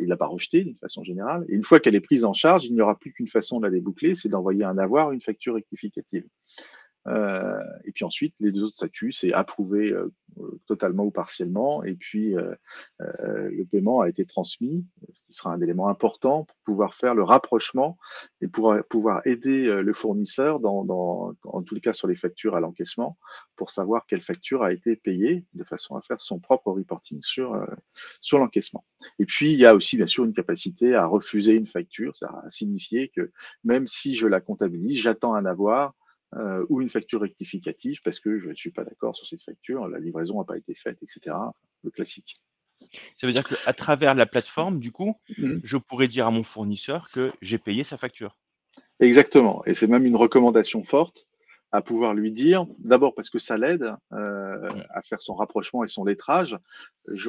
il l'a pas rejetée d'une façon générale. Et une fois qu'elle est prise en charge, il n'y aura plus qu'une façon de la déboucler, c'est d'envoyer un avoir, une facture rectificative. Et puis ensuite, les deux autres statuts, c'est approuvé totalement ou partiellement, et puis le paiement a été transmis, ce qui sera un élément important pour pouvoir faire le rapprochement et pour pouvoir aider le fournisseur en tous les cas sur les factures à l'encaissement, pour savoir quelle facture a été payée, de façon à faire son propre reporting sur l'encaissement. Et puis, il y a aussi bien sûr une capacité à refuser une facture, ça a signifié que même si je la comptabilise, j'attends un avoir, ou une facture rectificative parce que je ne suis pas d'accord sur cette facture, la livraison n'a pas été faite, etc. Le classique.
Ça veut dire qu'à travers la plateforme, du coup,
Mmh.
je pourrais dire à mon fournisseur que j'ai payé sa facture.
Exactement. Et c'est même une recommandation forte à pouvoir lui dire, d'abord parce que ça l'aide à faire son rapprochement et son lettrage.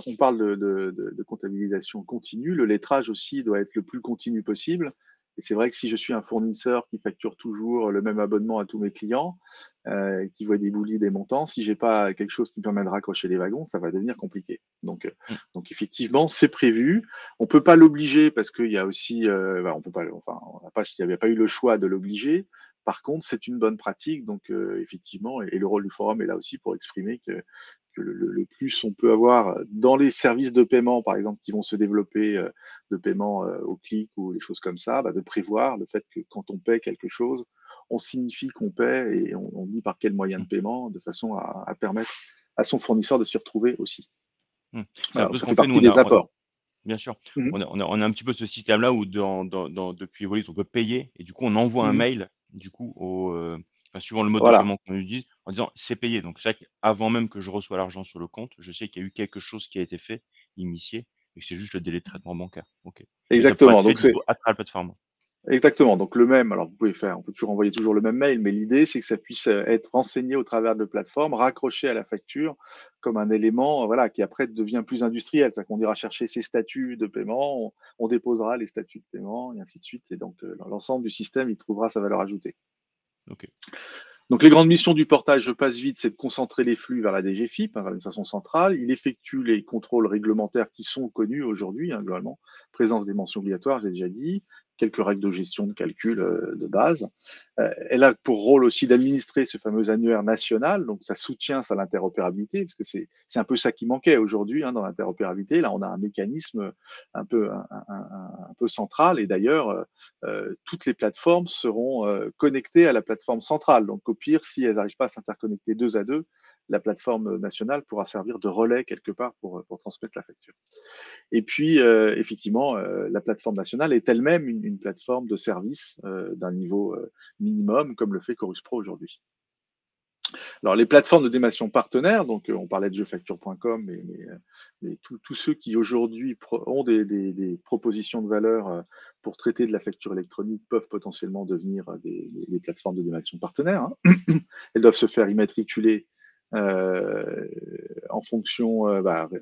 On parle de comptabilisation continue. Le lettrage aussi doit être le plus continu possible. Et c'est vrai que si je suis un fournisseur qui facture toujours le même abonnement à tous mes clients, qui voit débouler des montants, si j'ai pas quelque chose qui me permet de raccrocher les wagons, ça va devenir compliqué. Donc effectivement, c'est prévu. On peut pas l'obliger parce qu'il y a aussi, on peut pas, enfin, il n'y avait pas eu le choix de l'obliger. Par contre, c'est une bonne pratique. Donc effectivement, et le rôle du forum est là aussi pour exprimer que le plus on peut avoir dans les services de paiement, par exemple, qui vont se développer, de paiement au clic ou des choses comme ça, de prévoir le fait que quand on paie quelque chose, on signifie qu'on paie et on dit par quel moyen de paiement, de façon à permettre à son fournisseur de s'y retrouver aussi.
C'est
Voilà,
un peu ce
ça
qu'on
fait
fait, nous,
partie des apports.
bien sûr,
Mmh.
on a un petit peu ce système-là où depuis Evolis, on peut payer et du coup, on envoie un
Mmh.
mail, du coup, suivant le mode de
Voilà,
paiement qu'on utilise, en disant: «C'est payé». Donc c'est vrai qu'avant même que je reçois l'argent sur le compte, je sais qu'il y a eu quelque chose qui a été fait, initié et que c'est juste le délai de traitement bancaire. OK, et ça pourrait être
exactement.
fait,
Donc
du coup, à travers la plateforme.
exactement. Donc le même, alors on peut toujours envoyer toujours le même mail, mais l'idée c'est que ça puisse être renseigné au travers de plateforme, raccroché à la facture comme un élément, voilà, qui après devient plus industriel. C'est-à-dire qu'on ira chercher ses statuts de paiement, on déposera les statuts de paiement et ainsi de suite. Et donc l'ensemble du système, il trouvera sa valeur ajoutée.
OK.
Donc les grandes missions du portage, je passe vite, c'est de concentrer les flux vers la DGFiP, vers une façon centrale. Il effectue les contrôles réglementaires qui sont connus aujourd'hui, globalement. Présence des mentions obligatoires, j'ai déjà dit. Quelques règles de gestion de calcul de base. Elle a pour rôle aussi d'administrer ce fameux annuaire national, donc ça soutient ça l'interopérabilité, parce que c'est un peu ça qui manquait aujourd'hui dans l'interopérabilité. Là, on a un mécanisme un peu, un peu central, et d'ailleurs, toutes les plateformes seront connectées à la plateforme centrale. Donc au pire, si elles n'arrivent pas à s'interconnecter deux à deux, la plateforme nationale pourra servir de relais quelque part pour transmettre la facture. Et puis, effectivement, la plateforme nationale est elle-même une plateforme de service d'un niveau minimum, comme le fait Chorus Pro aujourd'hui. Alors, les plateformes de démation partenaires, donc on parlait de jefacture.com, mais tous ceux qui aujourd'hui ont des propositions de valeur pour traiter de la facture électronique peuvent potentiellement devenir des plateformes de démation partenaires, hein. Elles doivent se faire immatriculer en fonction,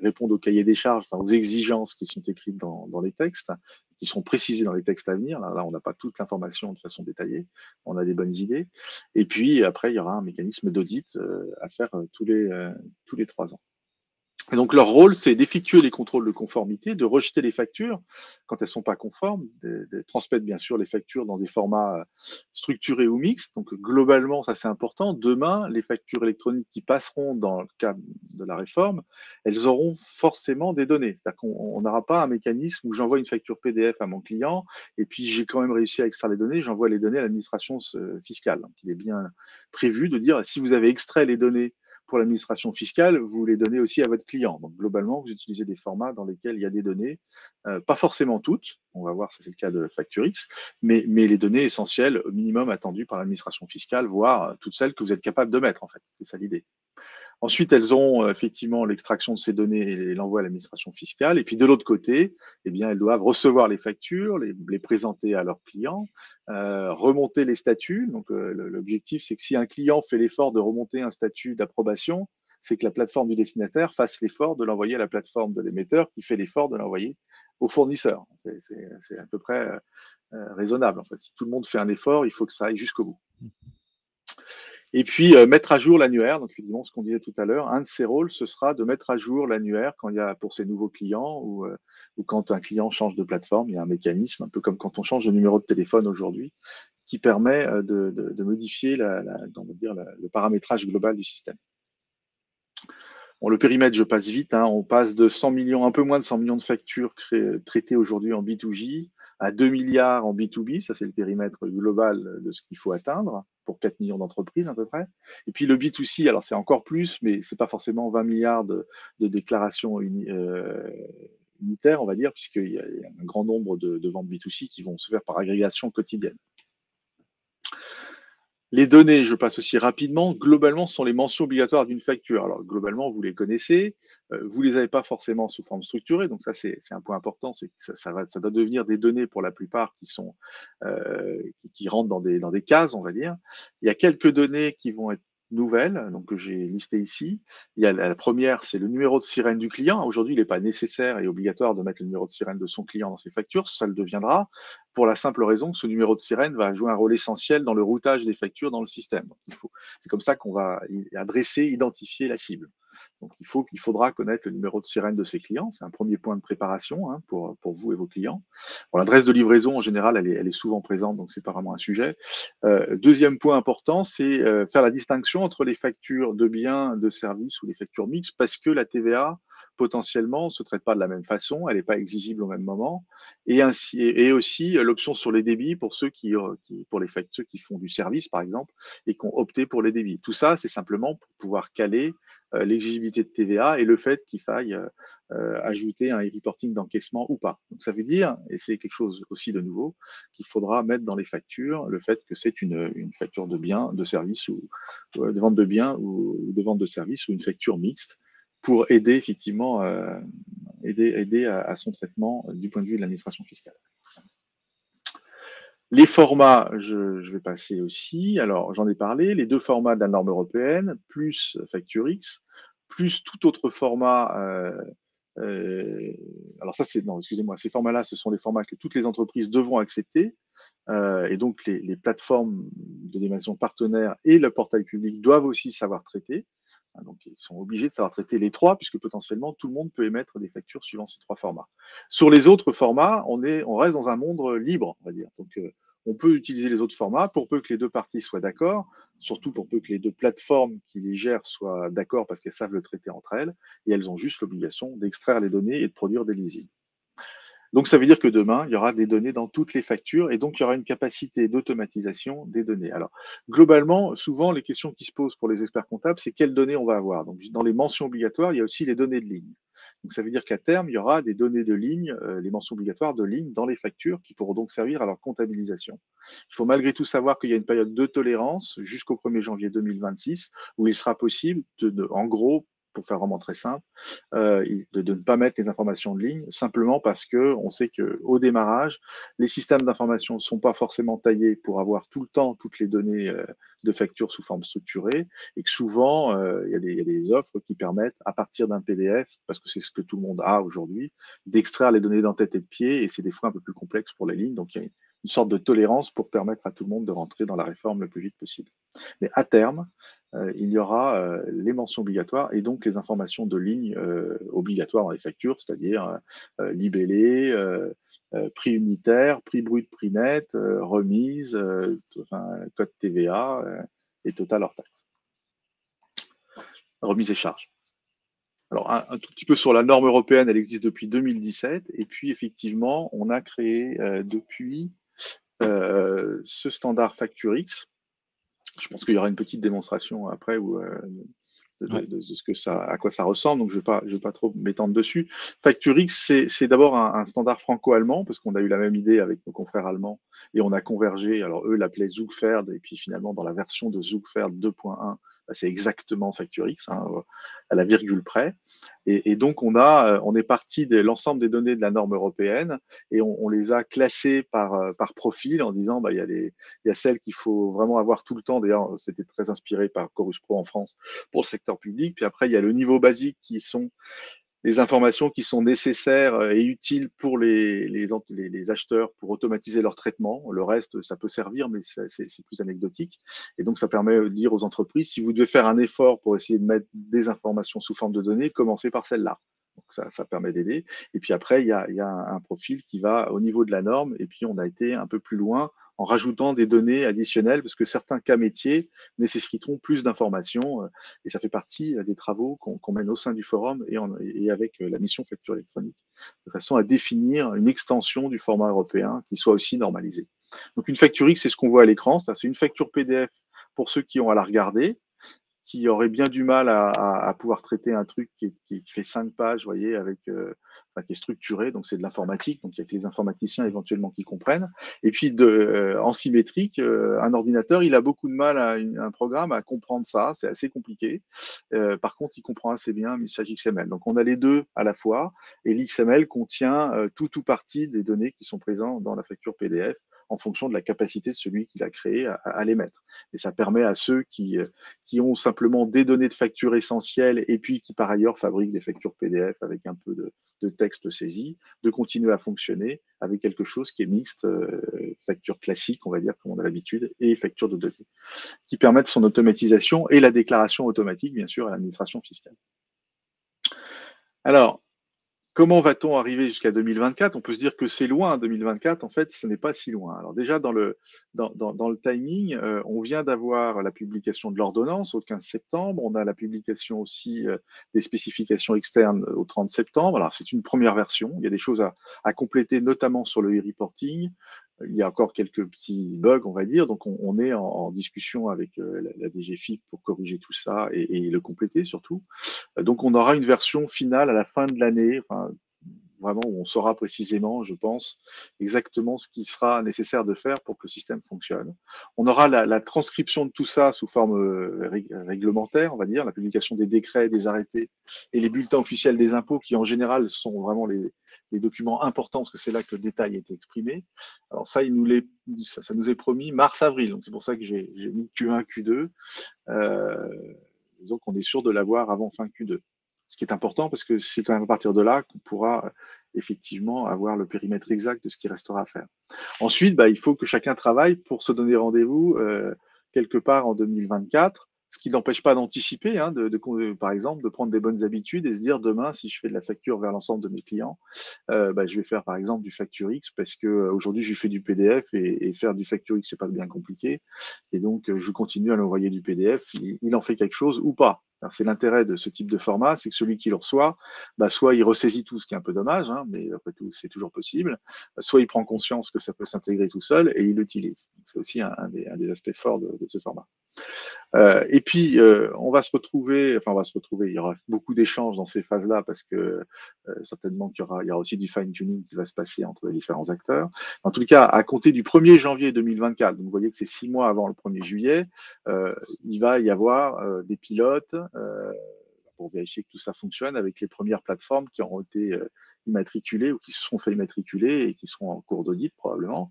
répondre au cahier des charges, enfin, aux exigences qui sont écrites dans les textes, qui seront précisées dans les textes à venir. Là on n'a pas toute l'information de façon détaillée, on a des bonnes idées. Et puis après, il y aura un mécanisme d'audit à faire tous les 3 ans. Et donc leur rôle, c'est d'effectuer les contrôles de conformité, de rejeter les factures quand elles ne sont pas conformes, de transmettre bien sûr les factures dans des formats structurés ou mixtes. Donc globalement, ça c'est important. Demain, les factures électroniques qui passeront dans le cadre de la réforme, elles auront forcément des données. C'est-à-dire qu'on n'aura pas un mécanisme où j'envoie une facture PDF à mon client et puis j'ai quand même réussi à extraire les données, j'envoie les données à l'administration fiscale. Donc il est bien prévu de dire si vous avez extrait les données pour l'administration fiscale, vous les donnez aussi à votre client. Donc, globalement, vous utilisez des formats dans lesquels il y a des données, pas forcément toutes, on va voir si c'est le cas de FactureX, mais les données essentielles, au minimum attendues par l'administration fiscale, voire toutes celles que vous êtes capable de mettre, en fait. C'est ça l'idée. Ensuite, elles ont effectivement l'extraction de ces données et l'envoi à l'administration fiscale. Et puis de l'autre côté, eh bien, elles doivent recevoir les factures, les présenter à leurs clients, remonter les statuts. Donc l'objectif, c'est que si un client fait l'effort de remonter un statut d'approbation, c'est que la plateforme du destinataire fasse l'effort de l'envoyer à la plateforme de l'émetteur qui fait l'effort de l'envoyer au fournisseur. C'est à peu près raisonnable. En fait, si tout le monde fait un effort, il faut que ça aille jusqu'au bout. Et puis, mettre à jour l'annuaire. Donc, évidemment, ce qu'on disait tout à l'heure, un de ses rôles, ce sera de mettre à jour l'annuaire quand il y a, pour ses nouveaux clients ou quand un client change de plateforme. Il y a un mécanisme, un peu comme quand on change de numéro de téléphone aujourd'hui, qui permet de modifier le paramétrage global du système. Bon, le périmètre, je passe vite, hein, on passe de 100 millions, un peu moins de 100 millions de factures traitées aujourd'hui en B2J à 2 milliards en B2B, ça c'est le périmètre global de ce qu'il faut atteindre pour 4 millions d'entreprises à peu près. Et puis le B2C, alors c'est encore plus, mais c'est pas forcément 20 milliards de déclarations unitaires, on va dire, puisqu'il y a un grand nombre de ventes B2C qui vont se faire par agrégation quotidienne. Les données, je passe aussi rapidement, globalement, ce sont les mentions obligatoires d'une facture. Alors, globalement, vous les connaissez, vous les avez pas forcément sous forme structurée, donc ça, c'est un point important, c'est que ça doit devenir des données pour la plupart qui sont qui rentrent dans des cases, on va dire. Il y a quelques données qui vont être nouvelles, donc que j'ai listées ici. Il y a la première, c'est le numéro de sirène du client. Aujourd'hui, il n'est pas nécessaire et obligatoire de mettre le numéro de sirène de son client dans ses factures, ça le deviendra, pour la simple raison que ce numéro de sirène va jouer un rôle essentiel dans le routage des factures dans le système. C'est comme ça qu'on va adresser, identifier la cible. Donc il faudra connaître le numéro de sirène de ses clients. C'est un premier point de préparation hein, pour vous et vos clients. Bon, l'adresse de livraison, en général, elle est souvent présente, donc c'est pas vraiment un sujet. Deuxième point important, c'est faire la distinction entre les factures de biens, de services ou les factures mixtes, parce que la TVA, potentiellement, ne se traite pas de la même façon, elle n'est pas exigible au même moment, et aussi l'option sur les débits pour ceux pour les factures qui font du service, par exemple, et qui ont opté pour les débits. Tout ça, c'est simplement pour pouvoir caler l'exigibilité de TVA et le fait qu'il faille ajouter un e-reporting d'encaissement ou pas. Donc ça veut dire, et c'est quelque chose aussi de nouveau, qu'il faudra mettre dans les factures le fait que c'est une facture de biens, de services ou de vente de biens ou de vente de services ou une facture mixte pour aider effectivement aider à son traitement du point de vue de l'administration fiscale. Les formats, je vais passer aussi. Alors, j'en ai parlé, les 2 formats de la norme européenne, plus FactureX, plus tout autre format. Alors ça, non, excusez-moi, ces formats-là, ce sont les formats que toutes les entreprises devront accepter. Et donc, les plateformes de démation partenaires et le portail public doivent aussi savoir traiter. Donc, ils sont obligés de savoir traiter les 3, puisque potentiellement, tout le monde peut émettre des factures suivant ces 3 formats. Sur les autres formats, on reste dans un monde libre, on va dire. Donc, on peut utiliser les autres formats pour peu que les 2 parties soient d'accord, surtout pour peu que les 2 plateformes qui les gèrent soient d'accord parce qu'elles savent le traiter entre elles, et elles ont juste l'obligation d'extraire les données et de produire des leasings. Donc, ça veut dire que demain, il y aura des données dans toutes les factures et donc il y aura une capacité d'automatisation des données. Alors, globalement, souvent, les questions qui se posent pour les experts comptables, c'est quelles données on va avoir. Donc, dans les mentions obligatoires, il y a aussi les données de ligne. Donc ça veut dire qu'à terme, il y aura des données de ligne, les mentions obligatoires de ligne dans les factures qui pourront donc servir à leur comptabilisation. Il faut malgré tout savoir qu'il y a une période de tolérance jusqu'au 1er janvier 2026 où il sera possible en gros, pour faire vraiment très simple, de ne pas mettre les informations de ligne, simplement parce que on sait qu'au démarrage, les systèmes d'information ne sont pas forcément taillés pour avoir tout le temps toutes les données de factures sous forme structurée, et que souvent, il y a des offres qui permettent, à partir d'un PDF, parce que c'est ce que tout le monde a aujourd'hui, d'extraire les données d'en-tête et de pied, et c'est des fois un peu plus complexe pour les lignes, donc il y a une sorte de tolérance pour permettre à tout le monde de rentrer dans la réforme le plus vite possible. Mais à terme, il y aura les mentions obligatoires et donc les informations de ligne obligatoires dans les factures, c'est-à-dire libellé, prix unitaire, prix brut, prix net, remise, code TVA et total hors taxe. Remise et charges. Alors, un tout petit peu sur la norme européenne, elle existe depuis 2017, et puis effectivement, on a créé depuis ce standard FactureX. Je pense qu'il y aura une petite démonstration après de ce que à quoi ça ressemble, donc je vais pas trop m'étendre dessus. FactureX, c'est d'abord un standard franco-allemand, parce qu'on a eu la même idée avec nos confrères allemands, et on a convergé. Alors eux l'appelaient Zugpferd, et puis finalement dans la version de Zugpferd 2.1, c'est exactement FactureX, à la virgule près. Et donc on est parti de l'ensemble des données de la norme européenne, et on les a classées par profil, en disant il y a celles qu'il faut vraiment avoir tout le temps. D'ailleurs, c'était très inspiré par Chorus Pro en France pour le secteur public. Puis après, il y a le niveau basique qui sont les informations qui sont nécessaires et utiles pour les acheteurs pour automatiser leur traitement. Le reste, ça peut servir, mais c'est plus anecdotique. Et donc, ça permet de dire aux entreprises, si vous devez faire un effort pour essayer de mettre des informations sous forme de données, commencez par celle-là. Donc ça permet d'aider. Et puis après, il y a un profil qui va au niveau de la norme. Et puis, on a été un peu plus loin en rajoutant des données additionnelles, parce que certains cas métiers nécessiteront plus d'informations. Et ça fait partie des travaux qu'on mène au sein du forum et avec la mission facture électronique, de façon à définir une extension du format européen qui soit aussi normalisée. Donc une facture X, c'est ce qu'on voit à l'écran, c'est une facture PDF pour ceux qui ont à la regarder, qui aurait bien du mal à pouvoir traiter un truc qui fait 5 pages, vous voyez, avec qui est structuré, donc c'est de l'informatique, donc il y a que les informaticiens éventuellement qui comprennent. Et puis en symétrique, un ordinateur, il a beaucoup de mal un programme à comprendre ça, c'est assez compliqué. Par contre, il comprend assez bien un message XML. Donc on a les deux à la fois, et l'XML contient tout ou partie des données qui sont présentes dans la facture PDF, en fonction de la capacité de celui qui l'a créé à les mettre. Et ça permet à ceux qui ont simplement des données de facture essentielles et puis qui par ailleurs fabriquent des factures PDF avec un peu de texte saisi, de continuer à fonctionner avec quelque chose qui est mixte, facture classique, on va dire, comme on a l'habitude, et facture de données, qui permettent son automatisation et la déclaration automatique, bien sûr, à l'administration fiscale. Alors, comment va-t-on arriver jusqu'à 2024? On peut se dire que c'est loin, 2024. En fait, ce n'est pas si loin. Alors déjà, dans le timing, on vient d'avoir la publication de l'ordonnance au 15 septembre. On a la publication aussi des spécifications externes au 30 septembre. Alors, c'est une première version. Il y a des choses à compléter, notamment sur le e-reporting. Il y a encore quelques petits bugs, on va dire. Donc, on est en discussion avec la DGFiP pour corriger tout ça et le compléter surtout. Donc, on aura une version finale à la fin de l'année, enfin, vraiment où on saura précisément, je pense, exactement ce qui sera nécessaire de faire pour que le système fonctionne. On aura la transcription de tout ça sous forme réglementaire, on va dire, la publication des décrets, des arrêtés et les bulletins officiels des impôts qui, en général, sont vraiment les documents importants parce que c'est là que le détail est exprimé. Alors ça, ça nous est promis mars-avril. Donc c'est pour ça que j'ai mis Q1, Q2. Disons qu'on est sûr de l'avoir avant fin Q2. Ce qui est important parce que c'est quand même à partir de là qu'on pourra effectivement avoir le périmètre exact de ce qui restera à faire. Ensuite, il faut que chacun travaille pour se donner rendez-vous quelque part en 2024, ce qui n'empêche pas d'anticiper, par exemple, de prendre des bonnes habitudes et se dire demain, si je fais de la facture vers l'ensemble de mes clients, je vais faire par exemple du facture X parce que aujourd'hui je fais du PDF et faire du facture X c'est pas bien compliqué et donc je continue à l'envoyer du PDF, il en fait quelque chose ou pas. C'est l'intérêt de ce type de format, c'est que celui qui le reçoit, soit il ressaisit tout, ce qui est un peu dommage, mais après tout, c'est toujours possible. Soit il prend conscience que ça peut s'intégrer tout seul et il l'utilise. C'est aussi un des aspects forts de ce format. Et puis, on va se retrouver, il y aura beaucoup d'échanges dans ces phases-là parce que certainement qu'il y aura aussi du fine-tuning qui va se passer entre les différents acteurs. En tout cas, à compter du 1er janvier 2024, donc vous voyez que c'est 6 mois avant le 1er juillet, il va y avoir des pilotes pour vérifier que tout ça fonctionne avec les premières plateformes qui auront été immatriculées ou qui se seront fait immatriculer et qui seront en cours d'audit probablement.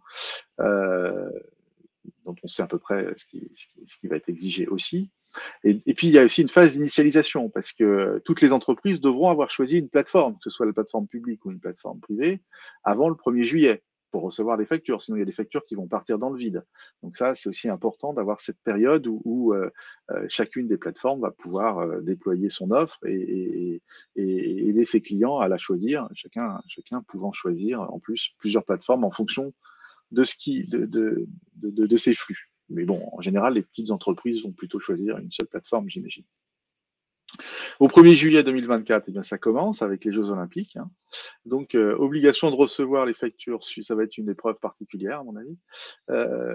Dont on sait à peu près ce qui va être exigé aussi. Et puis, il y a aussi une phase d'initialisation, parce que toutes les entreprises devront avoir choisi une plateforme, que ce soit la plateforme publique ou une plateforme privée, avant le 1er juillet, pour recevoir des factures. Sinon, il y a des factures qui vont partir dans le vide. Donc ça, c'est aussi important d'avoir cette période où chacune des plateformes va pouvoir déployer son offre et aider ses clients à la choisir, chacun pouvant choisir en plus plusieurs plateformes en fonction de ces flux. Mais bon, en général, les petites entreprises vont plutôt choisir une seule plateforme, j'imagine. Au 1er juillet 2024, eh bien, ça commence avec les Jeux Olympiques. Hein. Donc, obligation de recevoir les factures, ça va être une épreuve particulière, à mon avis.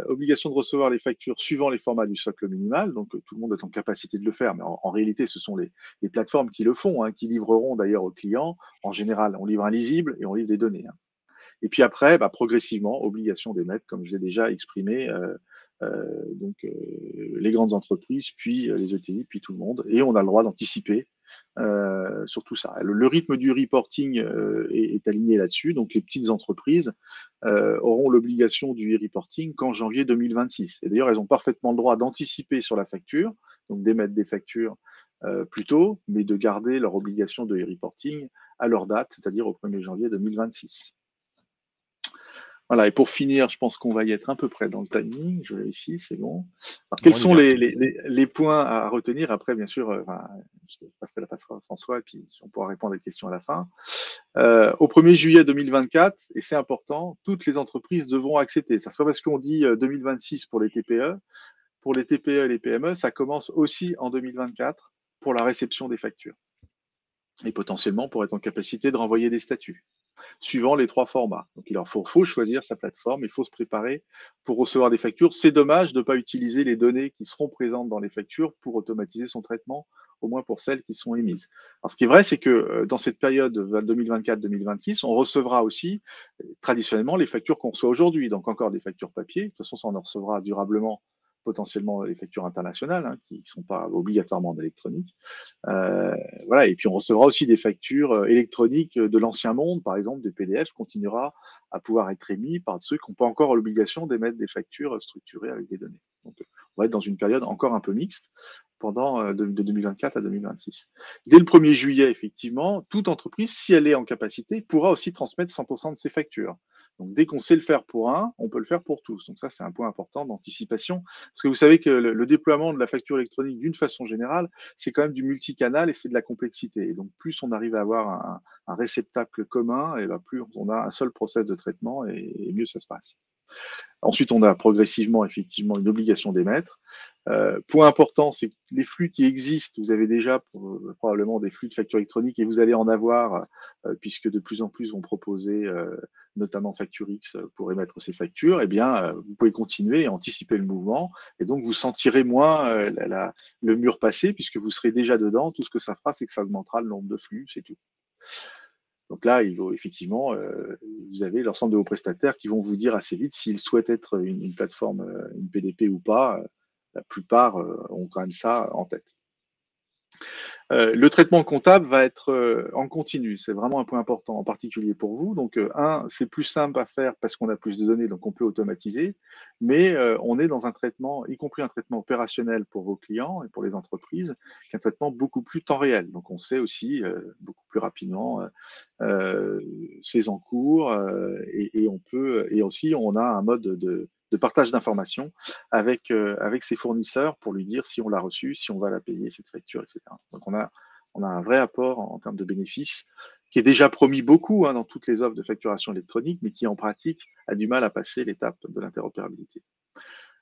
Obligation de recevoir les factures suivant les formats du socle minimal. Donc, tout le monde est en capacité de le faire, mais en réalité, ce sont les plateformes qui le font, hein, qui livreront d'ailleurs aux clients. En général, on livre un lisible et on livre des données. Hein. Et puis après, progressivement, obligation d'émettre, comme je l'ai déjà exprimé, les grandes entreprises, puis les ETI, puis tout le monde. Et on a le droit d'anticiper sur tout ça. Le rythme du reporting est aligné là-dessus. Donc les petites entreprises auront l'obligation du e-reporting qu'en janvier 2026. Et d'ailleurs, elles ont parfaitement le droit d'anticiper sur la facture, donc d'émettre des factures plus tôt, mais de garder leur obligation de e-reporting à leur date, c'est-à-dire au 1er janvier 2026. Voilà, et pour finir, je pense qu'on va y être à peu près dans le timing. Je vérifie, c'est bon. Alors, quels sont les points à retenir? Après, bien sûr, je passerai la passerelle à François et puis on pourra répondre à des questions à la fin. Au 1er juillet 2024, et c'est important, toutes les entreprises devront accepter. Ça soit parce qu'on dit 2026 pour les TPE. Pour les TPE et les PME, ça commence aussi en 2024 pour la réception des factures. Et potentiellement pour être en capacité de renvoyer des statuts, suivant les 3 formats. Donc il leur faut choisir sa plateforme, il faut se préparer pour recevoir des factures. C'est dommage de ne pas utiliser les données qui seront présentes dans les factures pour automatiser son traitement, au moins pour celles qui sont émises. Alors ce qui est vrai, c'est que dans cette période 2024-2026, on recevra aussi traditionnellement les factures qu'on reçoit aujourd'hui, donc encore des factures papier. De toute façon, ça en recevra durablement potentiellement les factures internationales, hein, qui ne sont pas obligatoirement d'électronique. Voilà, et puis on recevra aussi des factures électroniques de l'ancien monde, par exemple des PDF, continuera à pouvoir être émis par ceux qui n'ont pas encore l'obligation d'émettre des factures structurées avec des données. Donc on va être dans une période encore un peu mixte pendant de 2024 à 2026. Dès le 1er juillet, effectivement, toute entreprise, si elle est en capacité, pourra aussi transmettre 100% de ses factures. Donc, dès qu'on sait le faire pour un, on peut le faire pour tous. Donc, ça, c'est un point important d'anticipation. Parce que vous savez que le déploiement de la facture électronique, d'une façon générale, c'est quand même du multicanal et c'est de la complexité. Et donc, plus on arrive à avoir un réceptacle commun, et plus on a un seul process de traitement et mieux ça se passe. Ensuite, on a progressivement, effectivement, une obligation d'émettre. Point important, c'est que les flux qui existent, vous avez déjà probablement des flux de facture électronique et vous allez en avoir, puisque de plus en plus vont proposer, notamment FactureX, pour émettre ces factures. Eh bien, vous pouvez continuer et anticiper le mouvement. Et donc, vous sentirez moins le mur passer, puisque vous serez déjà dedans. Tout ce que ça fera, c'est que ça augmentera le nombre de flux, c'est tout. Donc là, effectivement, vous avez l'ensemble de vos prestataires qui vont vous dire assez vite s'ils souhaitent être une plateforme, une PDP ou pas. La plupart ont quand même ça en tête. Le traitement comptable va être en continu. C'est vraiment un point important, en particulier pour vous. Donc, c'est plus simple à faire parce qu'on a plus de données, donc on peut automatiser. Mais on est dans un traitement, y compris un traitement opérationnel pour vos clients et pour les entreprises, qui est un traitement beaucoup plus temps réel. Donc, on sait aussi beaucoup plus rapidement ses encours et on peut, et aussi on a un mode de partage d'informations avec ses fournisseurs pour lui dire si on l'a reçu, si on va la payer, cette facture, etc. Donc, on a un vrai apport en termes de bénéfices qui est déjà promis beaucoup dans toutes les offres de facturation électronique, mais qui en pratique a du mal à passer l'étape de l'interopérabilité.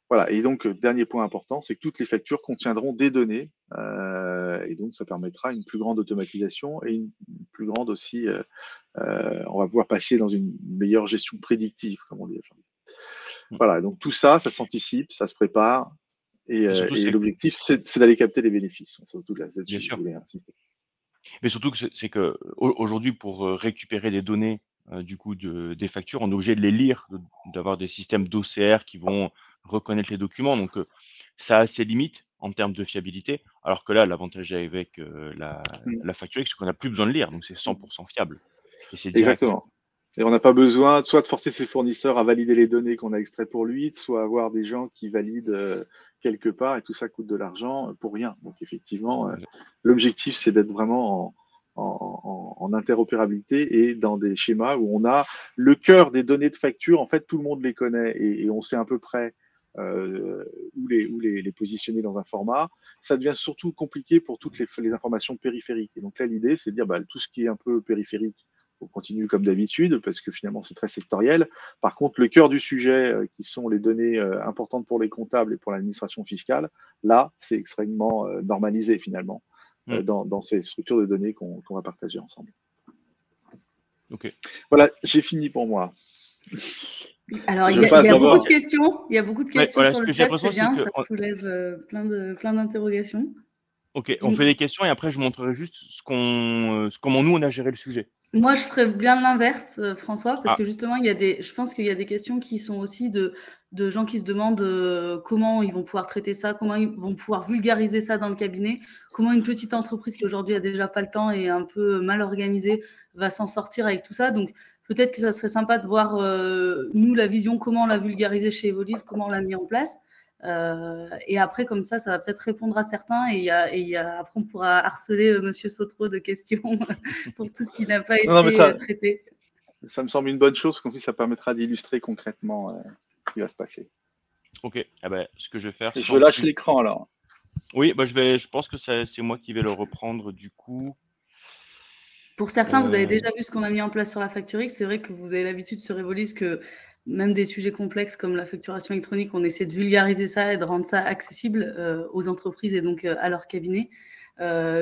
Voilà, et donc, dernier point important, c'est que toutes les factures contiendront des données, et donc ça permettra une plus grande automatisation et une plus grande aussi, on va pouvoir passer dans une meilleure gestion prédictive, comme on dit aujourd'hui. Voilà, donc tout ça, ça s'anticipe, ça se prépare,
Et surtout,
Et l'objectif, c'est d'aller capter les bénéfices. Surtout là-dessus,
bien
je
sûr.
voulais insister.
Mais surtout que c'est que aujourd'hui, pour récupérer des données du coup des factures, on est obligé de les lire, d'avoir des systèmes d'OCR qui vont reconnaître les documents. Donc, ça a ses limites en termes de fiabilité. Alors que là, l'avantage avec la facture, c'est qu'on n'a plus besoin de lire. Donc, c'est 100% fiable. Et c'est direct.
Exactement. Et on n'a pas besoin soit de forcer ses fournisseurs à valider les données qu'on a extraites pour lui, soit avoir des gens qui valident quelque part, et tout ça coûte de l'argent pour rien. Donc effectivement, l'objectif, c'est d'être vraiment en interopérabilité et dans des schémas où on a le cœur des données de facture. En fait, tout le monde les connaît et on sait à peu près où les positionner dans un format. Ça devient surtout compliqué pour toutes les informations périphériques. Et donc là, l'idée, c'est de dire tout ce qui est un peu périphérique, on continue comme d'habitude parce que finalement c'est très sectoriel. Par contre, le cœur du sujet, qui sont les données importantes pour les comptables et pour l'administration fiscale, là, c'est extrêmement normalisé finalement dans ces structures de données qu'on va partager ensemble.
Ok.
Voilà, j'ai fini pour moi.
Alors, il y a beaucoup de questions. Il y a beaucoup de questions sur le chat, c'est bien, ça soulève plein d'interrogations.
Ok, on fait des questions et après je montrerai juste comment nous on a géré le sujet.
Moi, je ferais bien l'inverse, François, parce que justement, je pense qu'il y a des questions qui sont aussi de gens qui se demandent comment ils vont pouvoir traiter ça, comment ils vont pouvoir vulgariser ça dans le cabinet, comment une petite entreprise qui aujourd'hui a déjà pas le temps et un peu mal organisée va s'en sortir avec tout ça. Donc, peut-être que ça serait sympa de voir, nous, la vision, comment on l'a vulgarisé chez Evolis, comment on l'a mis en place. Et après, comme ça va peut-être répondre à certains et après, on pourra harceler Monsieur Sautreau de questions pour tout ce qui n'a pas été traité.
Ça me semble une bonne chose, parce qu'en plus, ça permettra d'illustrer concrètement ce qui va se passer.
Ok, ce que je vais faire.
Je lâche l'écran alors.
Oui, je pense que c'est moi qui vais le reprendre du coup.
Pour certains, vous avez déjà vu ce qu'on a mis en place sur la FactureX. C'est vrai que vous avez l'habitude sur Evolis que même des sujets complexes comme la facturation électronique, on essaie de vulgariser ça et de rendre ça accessible aux entreprises et donc à leur cabinet.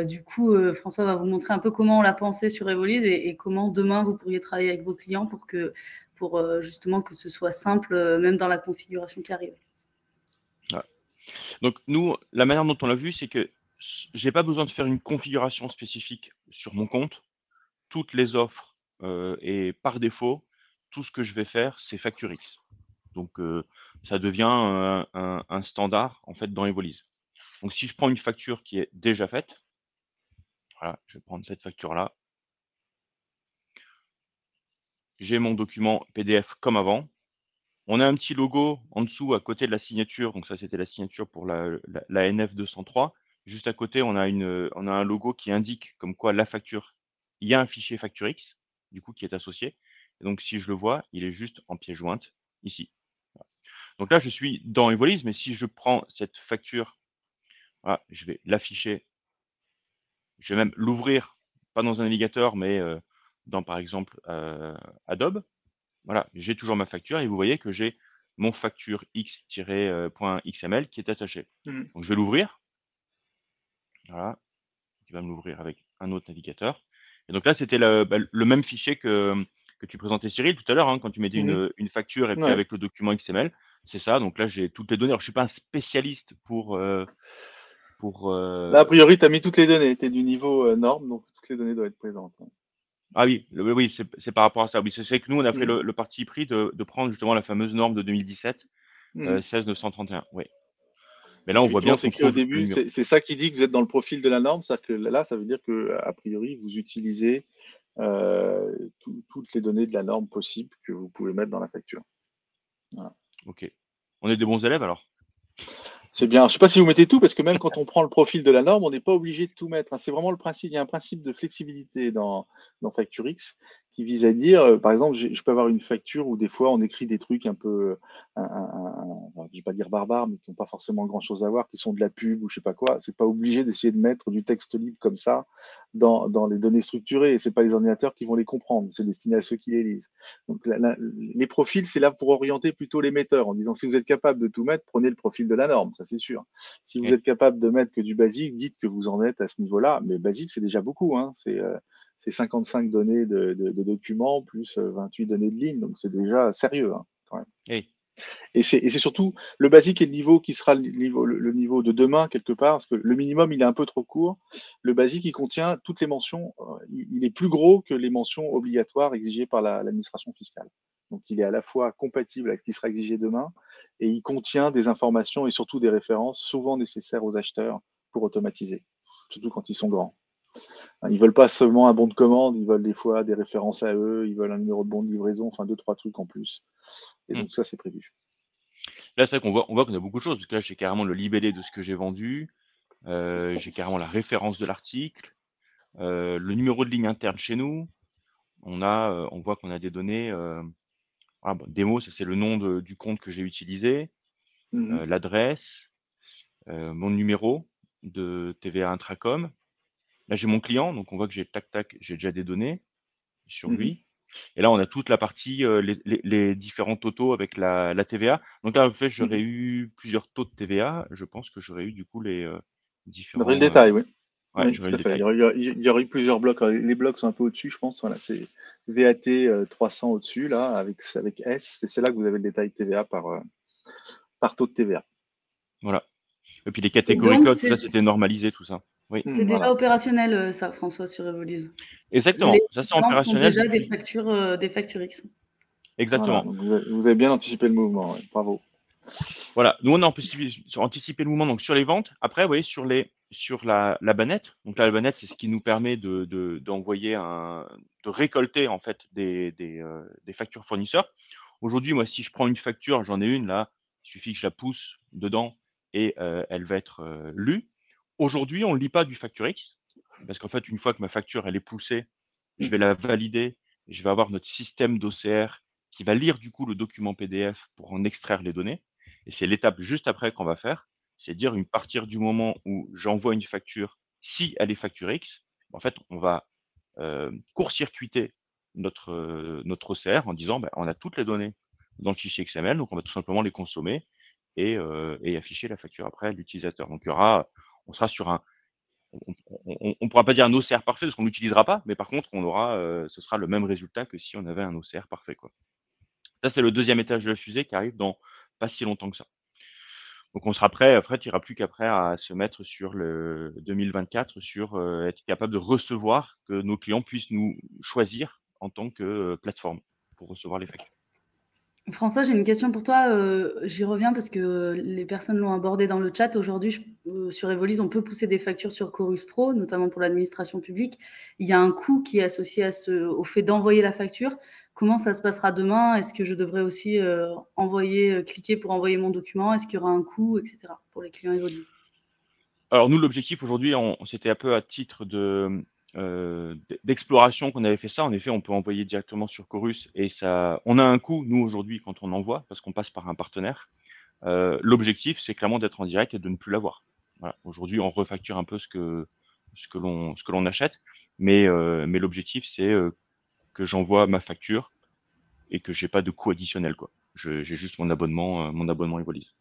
Du coup, François va vous montrer un peu comment on l'a pensé sur Evolis et comment demain vous pourriez travailler avec vos clients pour justement que ce soit simple, même dans la configuration qui arrive.
Ouais. Donc nous, la manière dont on l'a vu, c'est que j'ai pas besoin de faire une configuration spécifique sur mon compte. Toutes les offres et par défaut, tout ce que je vais faire, c'est FactureX. Donc ça devient un standard en fait dans Evolis. Donc si je prends une facture qui est déjà faite, voilà, je vais prendre cette facture-là. J'ai mon document PDF comme avant. On a un petit logo en dessous à côté de la signature. Donc ça, c'était la signature pour la NF 203. Juste à côté, on a un logo qui indique comme quoi la facture, il y a un fichier FactureX, du coup, qui est associé. Et donc, si je le vois, il est juste en pièce jointe ici. Voilà. Donc là, je suis dans Evolis, mais si je prends cette facture, voilà, je vais l'afficher. Je vais même l'ouvrir, pas dans un navigateur, mais dans, par exemple, Adobe. Voilà, j'ai toujours ma facture et vous voyez que j'ai mon facture x-.xml qui est attaché. Donc, je vais l'ouvrir. Voilà, il va me l'ouvrir avec un autre navigateur. Et donc là, c'était le même fichier que tu présentais, Cyril, tout à l'heure, quand tu mettais une facture et puis avec le document XML. C'est ça. Donc là, j'ai toutes les données. Alors, je ne suis pas un spécialiste pour. Là,
a priori, tu as mis toutes les données. Tu es du niveau norme, donc toutes les données doivent être présentes.
Ah oui, c'est par rapport à ça. Oui, c'est que nous, on a fait le parti pris de prendre justement la fameuse norme de 2017, 16931. Oui. Mais là, on voit bien qu'on trouve
au début, c'est ça qui dit que vous êtes dans le profil de la norme. C'est-à-dire que là, ça veut dire qu'a priori, vous utilisez toutes les données de la norme possible que vous pouvez mettre dans la facture. Voilà.
Ok. On est des bons élèves alors?
C'est bien. Je ne sais pas si vous mettez tout, parce que même quand on prend le profil de la norme, on n'est pas obligé de tout mettre. C'est vraiment le principe. Il y a un principe de flexibilité dans FactureX qui vise à dire, par exemple, je peux avoir une facture où des fois on écrit des trucs un peu, je ne vais pas dire barbares, mais qui n'ont pas forcément grand-chose à voir, qui sont de la pub ou je ne sais pas quoi. C'est pas obligé d'essayer de mettre du texte libre comme ça dans les données structurées. C'est pas les ordinateurs qui vont les comprendre. C'est destiné à ceux qui les lisent. Donc les profils, c'est là pour orienter plutôt l'émetteur en disant si vous êtes capable de tout mettre, prenez le profil de la norme, ça c'est sûr. Si vous êtes capable de mettre que du basique, dites que vous en êtes à ce niveau-là. Mais basique, c'est déjà beaucoup. C'est 55 données de documents plus 28 données de ligne, donc c'est déjà sérieux quand même. Et c'est surtout le basique et le niveau qui sera le niveau de demain quelque part, parce que le minimum, il est un peu trop court. Le basique, il contient toutes les mentions, il est plus gros que les mentions obligatoires exigées par l'administration fiscale. Donc il est à la fois compatible avec ce qui sera exigé demain et il contient des informations et surtout des références souvent nécessaires aux acheteurs pour automatiser, surtout quand ils sont grands. Ils veulent pas seulement un bon de commande, ils veulent des fois des références à eux, ils veulent un numéro de bon de livraison, enfin 2-3 trucs en plus. Et
Mmh.
donc ça, c'est prévu.
Là, c'est vrai qu'on voit qu'on a beaucoup de choses, parce que là, j'ai carrément le libellé de ce que j'ai vendu, j'ai carrément la référence de l'article, le numéro de ligne interne chez nous. On voit qu'on a des données, démo, ça c'est le nom du compte que j'ai utilisé,
Mmh.
l'adresse, mon numéro de TVA Intracom. Là, j'ai mon client, donc on voit que j'ai tac tac, j'ai déjà des données sur
Mmh.
lui. Et là, on a toute la partie, les différents totaux avec la TVA. Donc là, en fait, j'aurais
Mmh.
eu plusieurs taux de TVA. Je pense que j'aurais eu du coup les,
On aurait le
différents,
détail, oui.
ouais,
Oui,
j'aurais
tout
le
à fait.
détail.
Il y aurait eu plusieurs blocs. Les blocs sont un peu au-dessus, je pense. Voilà, c'est VAT 300 au-dessus, là, avec S. Et c'est là que vous avez le détail TVA par taux de TVA.
Voilà. Et puis les
Et
catégories
donc,
codes, tout ça, c'était normalisé, tout ça. Oui,
c'est déjà
Voilà.
opérationnel, ça, François, sur Evolise.
exactement.
Les
Ça, c'est
clients font
opérationnel
déjà
depuis.
des factures X.
Voilà.
Exactement.
Donc vous avez bien anticipé le mouvement. Ouais. Bravo.
Voilà. Nous, on a anticipé le mouvement donc sur les ventes. Après, vous voyez, sur la bannette. Donc là, la bannette, c'est ce qui nous permet d'envoyer de récolter en fait des factures fournisseurs. Aujourd'hui, moi, si je prends une facture, j'en ai une là, il suffit que je la pousse dedans et elle va être lue. Aujourd'hui, on ne lit pas du FactureX parce qu'en fait, une fois que ma facture elle est poussée, je vais
Mhm.
la valider. Et je vais avoir notre système d'OCR qui va lire du coup le document PDF pour en extraire les données. Et c'est l'étape juste après qu'on va faire, c'est dire à partir du moment où j'envoie une facture, si elle est facture X, en fait, on va court-circuiter notre OCR en disant on a toutes les données dans le fichier XML, donc on va tout simplement les consommer et afficher la facture après à l'utilisateur. Donc on sera sur on ne pourra pas dire un OCR parfait parce qu'on ne l'utilisera pas, mais par contre, ce sera le même résultat que si on avait un OCR parfait, quoi. Ça, c'est le deuxième étage de la fusée qui arrive dans pas si longtemps que ça. Donc on sera prêt, après, il n'y aura plus qu'après à se mettre sur le 2024, sur être capable de recevoir, que nos clients puissent nous choisir en tant que plateforme pour recevoir les factures.
François, j'ai une question pour toi. J'y reviens parce que les personnes l'ont abordé dans le chat. Aujourd'hui, sur Evolise, on peut pousser des factures sur Chorus Pro, notamment pour l'administration publique. Il y a un coût qui est associé au fait d'envoyer la facture. Comment ça se passera demain? Est-ce que je devrais aussi cliquer pour envoyer mon document? Est-ce qu'il y aura un coût, etc. pour les clients Evolise?
Alors nous, l'objectif aujourd'hui, c'était un peu à titre d'exploration qu'on avait fait ça. En effet, on peut envoyer directement sur Chorus et ça, on a un coût, nous, aujourd'hui, quand on envoie, parce qu'on passe par un partenaire. L'objectif, c'est clairement d'être en direct et de ne plus l'avoir. Voilà. Aujourd'hui, on refacture un peu ce que l'on achète, mais l'objectif, c'est que j'envoie ma facture et que j'ai pas de coût additionnel, quoi. J'ai juste mon abonnement Evolise.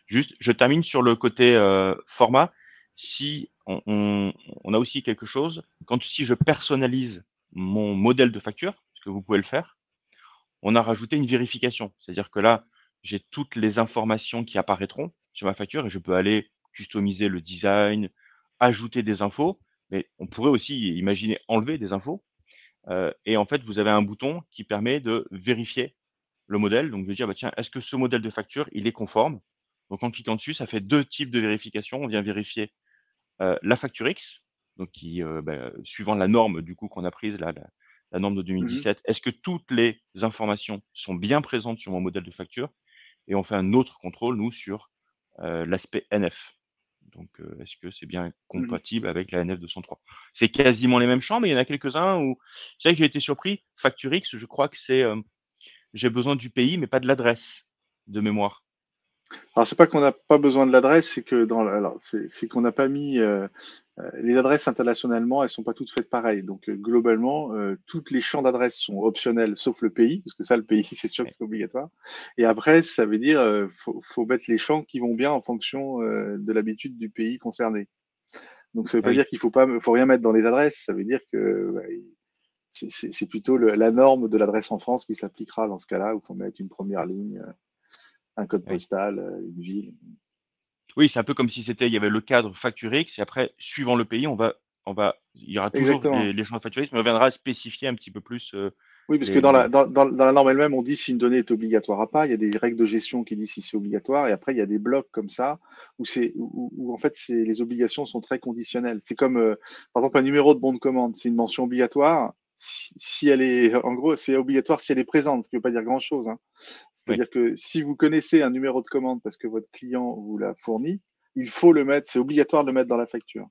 Juste, je termine sur le côté format. Si on a aussi quelque chose, si je personnalise mon modèle de facture, ce que vous pouvez le faire, on a rajouté une vérification. C'est-à-dire que là, j'ai toutes les informations qui apparaîtront sur ma facture et je peux aller customiser le design, ajouter des infos, mais on pourrait aussi imaginer enlever des infos. Et en fait, vous avez un bouton qui permet de vérifier le modèle, donc de dire tiens, est-ce que ce modèle de facture, il est conforme? Donc en cliquant dessus, ça fait deux types de vérification. On vient vérifier la facture X, donc suivant la norme du coup qu'on a prise, la norme de
Mhm.
2017, est-ce que toutes les informations sont bien présentes sur mon modèle de facture? Et on fait un autre contrôle, nous, sur l'aspect NF. Donc, est-ce que c'est bien
Mhm.
compatible avec la NF 203? C'est quasiment les mêmes champs, mais il y en a quelques-uns où c'est vrai que j'ai été surpris. Facture X, je crois que c'est j'ai besoin du pays, mais pas de l'adresse de mémoire.
Alors, c'est pas qu'on n'a pas besoin de l'adresse, c'est que alors, c'est qu'on n'a pas mis les adresses internationalement, elles sont pas toutes faites pareilles. Donc, globalement, toutes les champs d'adresse sont optionnels, sauf le pays, parce que ça, le pays, c'est sûr que
Ouais.
c'est obligatoire. Et après, ça veut dire, faut mettre les champs qui vont bien en fonction de l'habitude du pays concerné. Donc, ça veut
Ah
pas
oui.
dire faut rien mettre dans les adresses. Ça veut dire que c'est plutôt la norme de l'adresse en France qui s'appliquera dans ce cas-là, où il faut mettre une première ligne, un code postal, une ville.
Oui, c'est un peu comme si il y avait le cadre FactureX et après, suivant le pays, il y aura toujours les champs de FactureX, mais on viendra spécifier un petit peu plus.
Oui, parce que dans la norme elle-même, on dit si une donnée est obligatoire à pas. Il y a des règles de gestion qui disent si c'est obligatoire, et après il y a des blocs comme ça où en fait les obligations sont très conditionnelles. C'est comme par exemple un numéro de bon de commande, c'est une mention obligatoire. Si elle est, en gros, c'est obligatoire si elle est présente, ce qui ne veut pas dire grand-chose, hein. C'est-à-dire que si vous connaissez un numéro de commande parce que votre client vous l'a fourni, il faut le mettre, c'est obligatoire de le mettre dans la facture.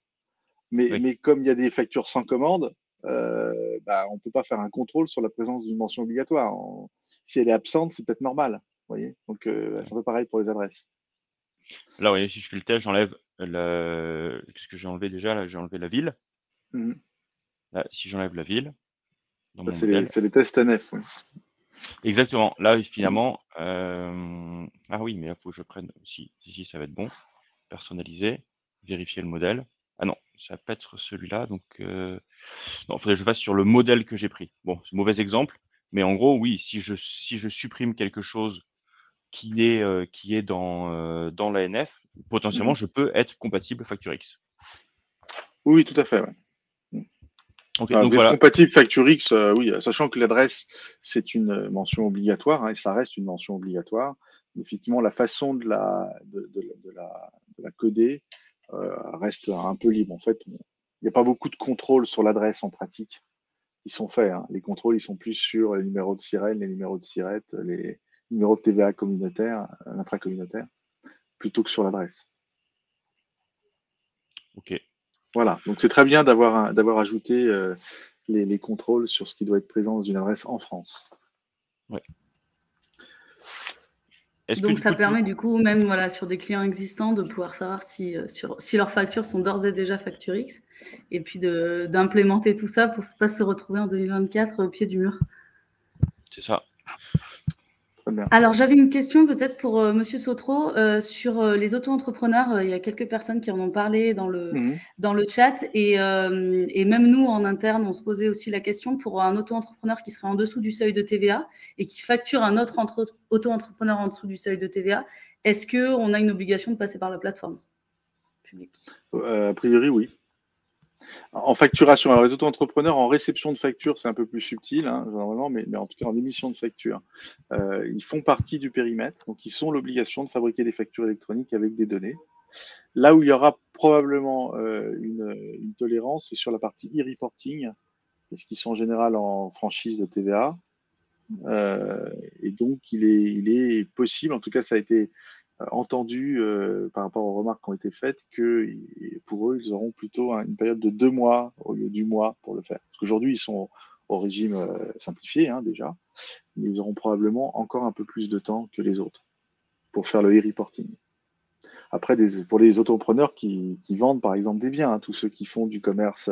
Mais comme il y a des factures sans commande, on ne peut pas faire un contrôle sur la présence d'une mention obligatoire. Si elle est absente, c'est peut-être normal. Voyez, donc c'est un peu pareil pour les adresses.
Là, voyez, si je fais le test, j'enlève qu'est-ce que j'ai enlevé déjà? Là, j'ai enlevé la ville. Là, si j'enlève la ville,
c'est les tests NF. Oui.
Exactement. Là, finalement, ah oui, mais là, il faut que je prenne aussi. Ici, ça va être bon. Personnaliser, vérifier le modèle. Ah non, ça va pas être celui-là. Donc, non, il faudrait que je fasse sur le modèle que j'ai pris. Bon, c'est un mauvais exemple, mais en gros, oui, si je supprime quelque chose qui est dans l'ANF, potentiellement, je peux être compatible FactureX.
Oui, tout à fait. Ouais.
Okay, donc voilà.
Compatible FactureX, oui, sachant que l'adresse, c'est une mention obligatoire, hein, et ça reste une mention obligatoire. Effectivement, la façon de la coder reste un peu libre. En fait, il n'y a pas beaucoup de contrôles sur l'adresse en pratique qui sont faits, hein. Les contrôles, ils sont plus sur les numéros de sirène, les numéros de SIRET, les numéros de TVA communautaire, intracommunautaire, plutôt que sur l'adresse.
Ok.
Voilà, donc c'est très bien d'avoir ajouté les contrôles sur ce qui doit être présent dans une adresse en France.
Ouais.
Donc ça permet du coup, même voilà, sur des clients existants, de pouvoir savoir si leurs factures sont d'ores et déjà FactureX, et puis d'implémenter tout ça pour ne pas se retrouver en 2024 au pied du mur.
C'est ça.
Alors, j'avais une question peut-être pour Monsieur Sautreau sur les auto-entrepreneurs. Il y a quelques personnes qui en ont parlé dans le chat et même nous, en interne, on se posait aussi la question pour un auto-entrepreneur qui serait en dessous du seuil de TVA et qui facture un autre auto-entrepreneur en dessous du seuil de TVA. Est-ce qu'on a une obligation de passer par la plateforme publique?
A priori, oui. En facturation, alors les auto-entrepreneurs en réception de facture, c'est un peu plus subtil, hein, normalement, mais en tout cas en émission de facture, ils font partie du périmètre, donc ils ont l'obligation de fabriquer des factures électroniques avec des données. Là où il y aura probablement une tolérance, c'est sur la partie e-reporting, parce qu'ils sont en général en franchise de TVA. Et donc, il est possible, en tout cas, ça a été entendu par rapport aux remarques qui ont été faites, que pour eux, ils auront plutôt une période de 2 mois au lieu du mois pour le faire. Parce qu'aujourd'hui, ils sont au régime simplifié, hein, déjà, mais ils auront probablement encore un peu plus de temps que les autres pour faire le e-reporting. Après, pour les entrepreneurs qui vendent, par exemple, des biens, hein, tous ceux qui font du commerce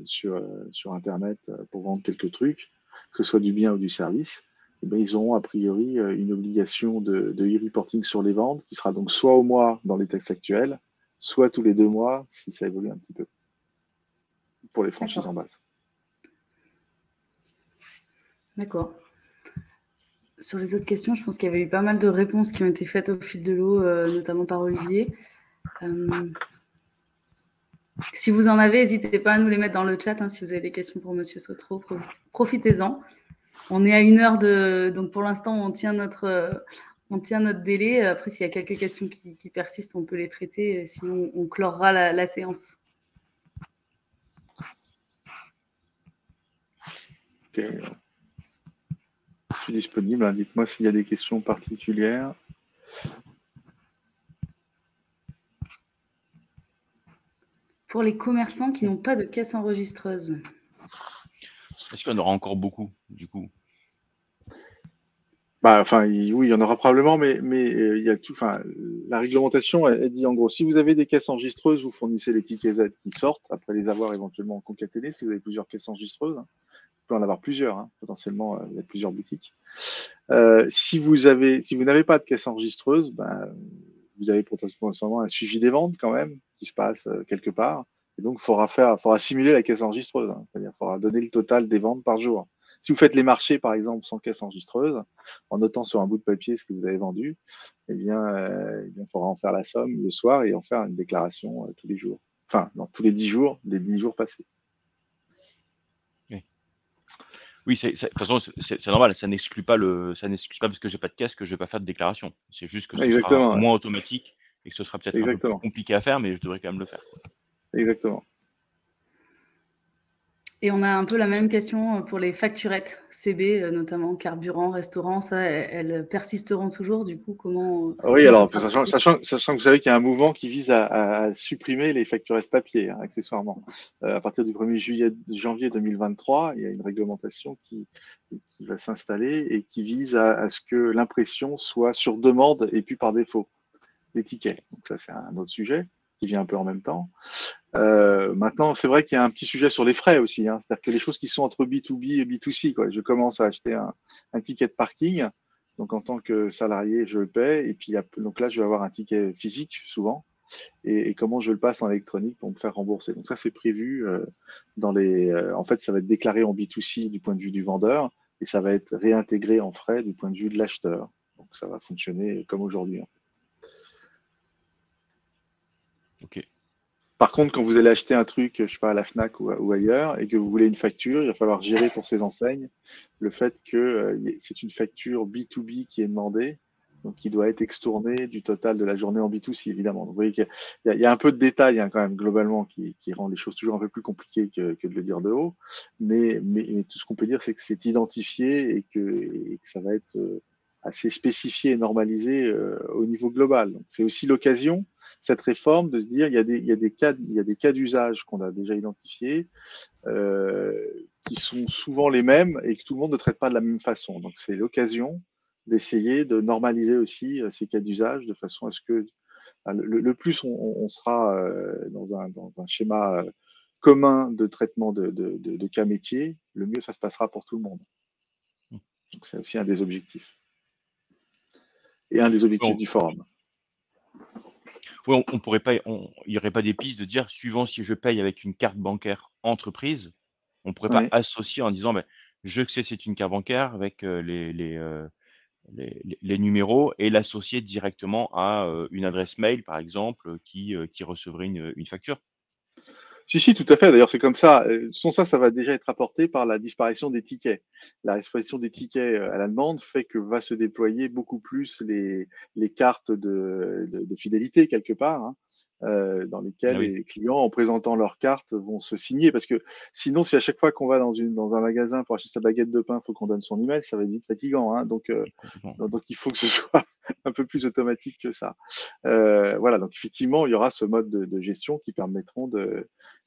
sur Internet pour vendre quelques trucs, que ce soit du bien ou du service, eh bien, ils auront a priori une obligation de e-reporting sur les ventes qui sera donc soit au mois dans les textes actuels, soit tous les 2 mois si ça évolue un petit peu pour les franchises en base. D'accord.
Sur les autres questions, je pense qu'il y avait eu pas mal de réponses qui ont été faites au fil de l'eau, notamment par Olivier. Si vous en avez, n'hésitez pas à nous les mettre dans le chat. Hein, si vous avez des questions pour Monsieur Sautreau, profitez-en. On est à 1 heure donc pour l'instant, on tient notre délai. Après, s'il y a quelques questions qui persistent, on peut les traiter. Sinon, on clorera la séance.
Ok. Je suis disponible. Hein. Dites-moi s'il y a des questions particulières.
Pour les commerçants qui n'ont pas de caisse enregistreuse.
Est-ce qu'il y en aura encore beaucoup, du coup?
Oui, il y en aura probablement, mais il y a tout. Enfin, la réglementation, elle dit en gros, si vous avez des caisses enregistreuses, vous fournissez les tickets Z qui sortent après les avoir éventuellement concaténés. Si vous avez plusieurs caisses enregistreuses, hein, vous pouvez en avoir plusieurs, hein, potentiellement, il y a plusieurs boutiques. Si vous n'avez pas de caisse enregistreuse, vous avez potentiellement un suivi des ventes quand même qui se passe quelque part. Et donc, il faudra simuler la caisse enregistreuse, hein. C'est-à-dire qu'il faudra donner le total des ventes par jour. Si vous faites les marchés, par exemple, sans caisse enregistreuse, en notant sur un bout de papier ce que vous avez vendu, eh bien, il faudra en faire la somme le soir et en faire une déclaration tous les jours. Enfin, non, tous les 10 jours, les 10 jours passés.
Oui, de toute façon, c'est normal. Ça n'exclut pas parce que j'ai pas de caisse que je vais pas faire de déclaration. C'est juste que ce sera
Exactement, ouais.
moins automatique et que ce sera peut-être un peu plus
Exactement.
compliqué à faire, mais je devrais quand même le faire.
Exactement.
Et on a un peu la même question pour les facturettes CB, notamment carburant, restaurant, ça, elles persisteront toujours. Du coup, comment
Oui,
ça
alors,
sera
sachant que vous savez qu'il y a un mouvement qui vise à supprimer les facturettes papier, hein, accessoirement. À partir du 1er janvier 2023, il y a une réglementation qui va s'installer et qui vise à ce que l'impression soit sur demande et puis par défaut, les tickets. Donc ça, c'est un autre sujet qui vient un peu en même temps. Maintenant, c'est vrai qu'il y a un petit sujet sur les frais aussi, hein. C'est-à-dire que les choses qui sont entre B2B et B2C, quoi. Je commence à acheter un ticket de parking, donc en tant que salarié, je le paie, et puis donc là, je vais avoir un ticket physique souvent, et comment je le passe en électronique pour me faire rembourser. Donc ça, c'est prévu en fait, ça va être déclaré en B2C du point de vue du vendeur, et ça va être réintégré en frais du point de vue de l'acheteur. Donc ça va fonctionner comme aujourd'hui, hein.
Ok.
Par contre, quand vous allez acheter un truc, je sais pas, à la Fnac ou ailleurs, et que vous voulez une facture, il va falloir gérer pour ces enseignes le fait que c'est une facture B2B qui est demandée, donc qui doit être extournée du total de la journée en B2C, évidemment. Donc, vous voyez qu'il y a un peu de détails, hein, quand même, globalement, qui rend les choses toujours un peu plus compliquées que de le dire de haut. Mais tout ce qu'on peut dire, c'est que c'est identifié et que ça va être assez spécifié et normalisé au niveau global. Donc, c'est aussi l'occasion, cette réforme, de se dire il y a des cas d'usage qu'on a déjà identifiés qui sont souvent les mêmes et que tout le monde ne traite pas de la même façon. Donc c'est l'occasion d'essayer de normaliser aussi ces cas d'usage de façon à ce que le plus on sera dans un schéma commun de traitement de cas métiers, le mieux ça se passera pour tout le monde. Donc c'est aussi un des objectifs. Et un des objectifs du forum.
Oui, on pourrait pas, il n'y aurait pas des pistes de dire, suivant si je paye avec une carte bancaire entreprise, on ne pourrait pas
Ouais.
associer en disant, je sais que c'est une carte bancaire avec les numéros et l'associer directement à une adresse mail, par exemple, qui recevrait une facture.
Si, tout à fait. D'ailleurs, c'est comme ça. Sans ça, ça va déjà être apporté par la disparition des tickets. La disparition des tickets à la demande fait que va se déployer beaucoup plus les cartes de fidélité quelque part, hein, dans lesquelles
Ah oui.
les clients, en présentant leur carte, vont se signer. Parce que sinon, si à chaque fois qu'on va dans un magasin pour acheter sa baguette de pain, il faut qu'on donne son email, ça va être vite fatigant, hein. Donc, il faut que ce soit un peu plus automatique que ça. Voilà. Donc, effectivement, il y aura ce mode de gestion qui permettront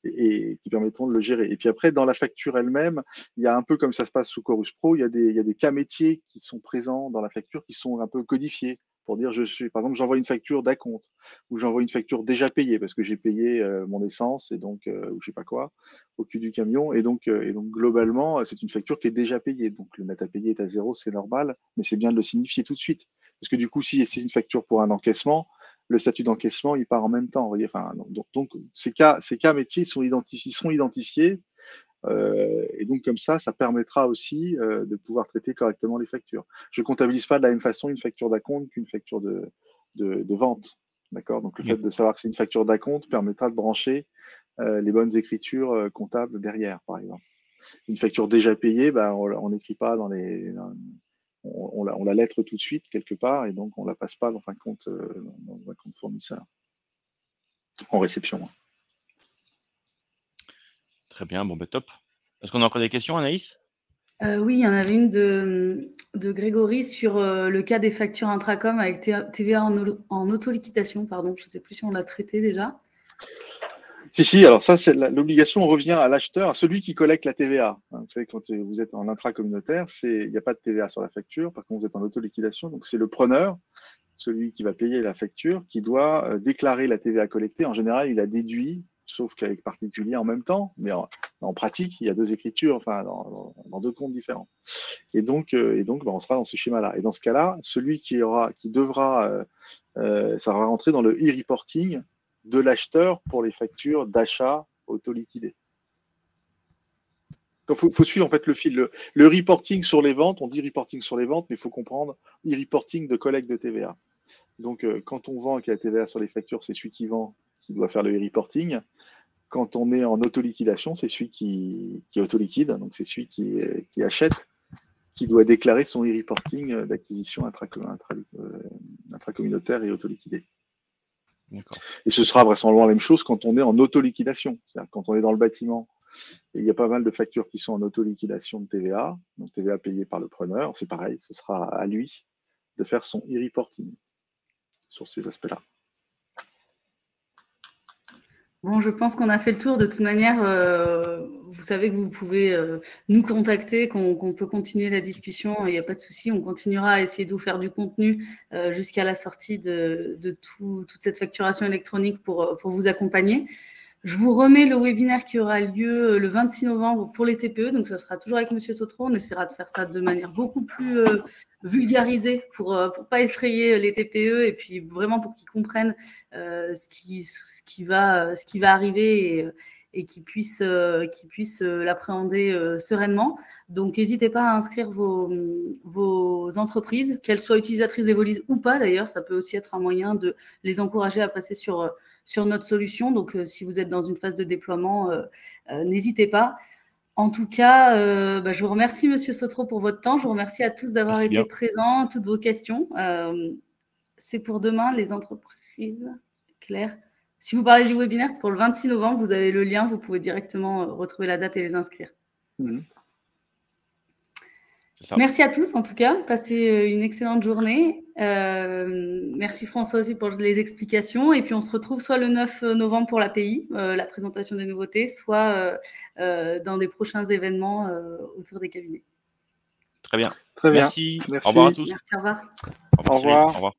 qui permettront de le gérer. Et puis après, dans la facture elle-même, il y a un peu comme ça se passe sous Chorus Pro, il y a des cas métiers qui sont présents dans la facture, qui sont un peu codifiés pour dire par exemple, j'envoie une facture d'acompte ou j'envoie une facture déjà payée parce que j'ai payé mon essence et donc ou je sais pas quoi au cul du camion et donc globalement c'est une facture qui est déjà payée, donc le net à payer est à 0, c'est normal, mais c'est bien de le signifier tout de suite parce que du coup si c'est une facture pour un encaissement, le statut d'encaissement, il part en même temps. Vous voyez, enfin, donc ces cas métiers seront identifiés. Et donc, comme ça permettra aussi de pouvoir traiter correctement les factures. Je ne comptabilise pas de la même façon une facture d'acompte qu'une facture de vente. D'accord. Donc, le fait de savoir que c'est une facture d'acompte permettra de brancher les bonnes écritures comptables derrière, par exemple. Une facture déjà payée, on n'écrit pas on la lettre tout de suite quelque part et donc on la passe pas dans un compte fournisseur en réception.
Très bien, bon top. Est-ce qu'on a encore des questions, Anaïs?
Oui, il y en avait une de Grégory sur le cas des factures intracom avec TVA en auto-liquidation, pardon. Je ne sais plus si on l'a traité déjà.
Si, alors ça, l'obligation revient à l'acheteur, à celui qui collecte la TVA. Vous savez, quand vous êtes en intracommunautaire, il n'y a pas de TVA sur la facture. Par contre, vous êtes en auto-liquidation, donc c'est le preneur, celui qui va payer la facture, qui doit déclarer la TVA collectée. En général, il a déduit, sauf qu'avec particulier en même temps, mais en pratique, il y a deux écritures, enfin, dans deux comptes différents. Et donc on sera dans ce schéma-là. Et dans ce cas-là, celui qui devra, ça va rentrer dans le e-reporting de l'acheteur pour les factures d'achat auto-liquidées. Il faut suivre en fait le fil. Le reporting sur les ventes, on dit reporting sur les ventes, mais il faut comprendre e-reporting de collecte de TVA. Donc, quand on vend et qu'il y a la TVA sur les factures, c'est celui qui vend qui doit faire le e-reporting. Quand on est en auto-liquidation, c'est celui qui auto-liquide, donc c'est celui qui achète, qui doit déclarer son e-reporting d'acquisition intracommunautaire et auto-liquidé. Et ce sera vraisemblablement la même chose quand on est en auto-liquidation. C'est-à-dire quand on est dans le bâtiment, et il y a pas mal de factures qui sont en auto-liquidation de TVA, donc TVA payée par le preneur, c'est pareil, ce sera à lui de faire son e-reporting sur ces aspects-là.
Bon, je pense qu'on a fait le tour. De toute manière, vous savez que vous pouvez nous contacter, qu'on peut continuer la discussion. Il n'y a pas de souci. On continuera à essayer de vous faire du contenu jusqu'à la sortie de toute cette facturation électronique pour vous accompagner. Je vous remets le webinaire qui aura lieu le 26 novembre pour les TPE. Donc, ça sera toujours avec Monsieur Sautreau. On essaiera de faire ça de manière beaucoup plus vulgarisée pour pas effrayer les TPE et puis vraiment pour qu'ils comprennent ce qui va arriver et qu'ils puissent l'appréhender sereinement. Donc, n'hésitez pas à inscrire vos entreprises, qu'elles soient utilisatrices d'Evolis ou pas d'ailleurs. Ça peut aussi être un moyen de les encourager à passer sur notre solution. Donc, si vous êtes dans une phase de déploiement, n'hésitez pas. En tout cas, je vous remercie, Monsieur Sautreau, pour votre temps. Je vous remercie à tous d'avoir été présents, toutes vos questions. C'est pour demain, les entreprises. Claire. Si vous parlez du webinaire, c'est pour le 26 novembre. Vous avez le lien. Vous pouvez directement retrouver la date et les inscrire. Merci à tous, en tout cas. Passez une excellente journée. Merci François aussi pour les explications. Et puis, on se retrouve soit le 9 novembre pour l'API, la présentation des nouveautés, soit dans des prochains événements autour des cabinets.
Très bien.
Très bien.
Merci. Au revoir à tous.
Merci, au revoir.
Au revoir.
Au revoir.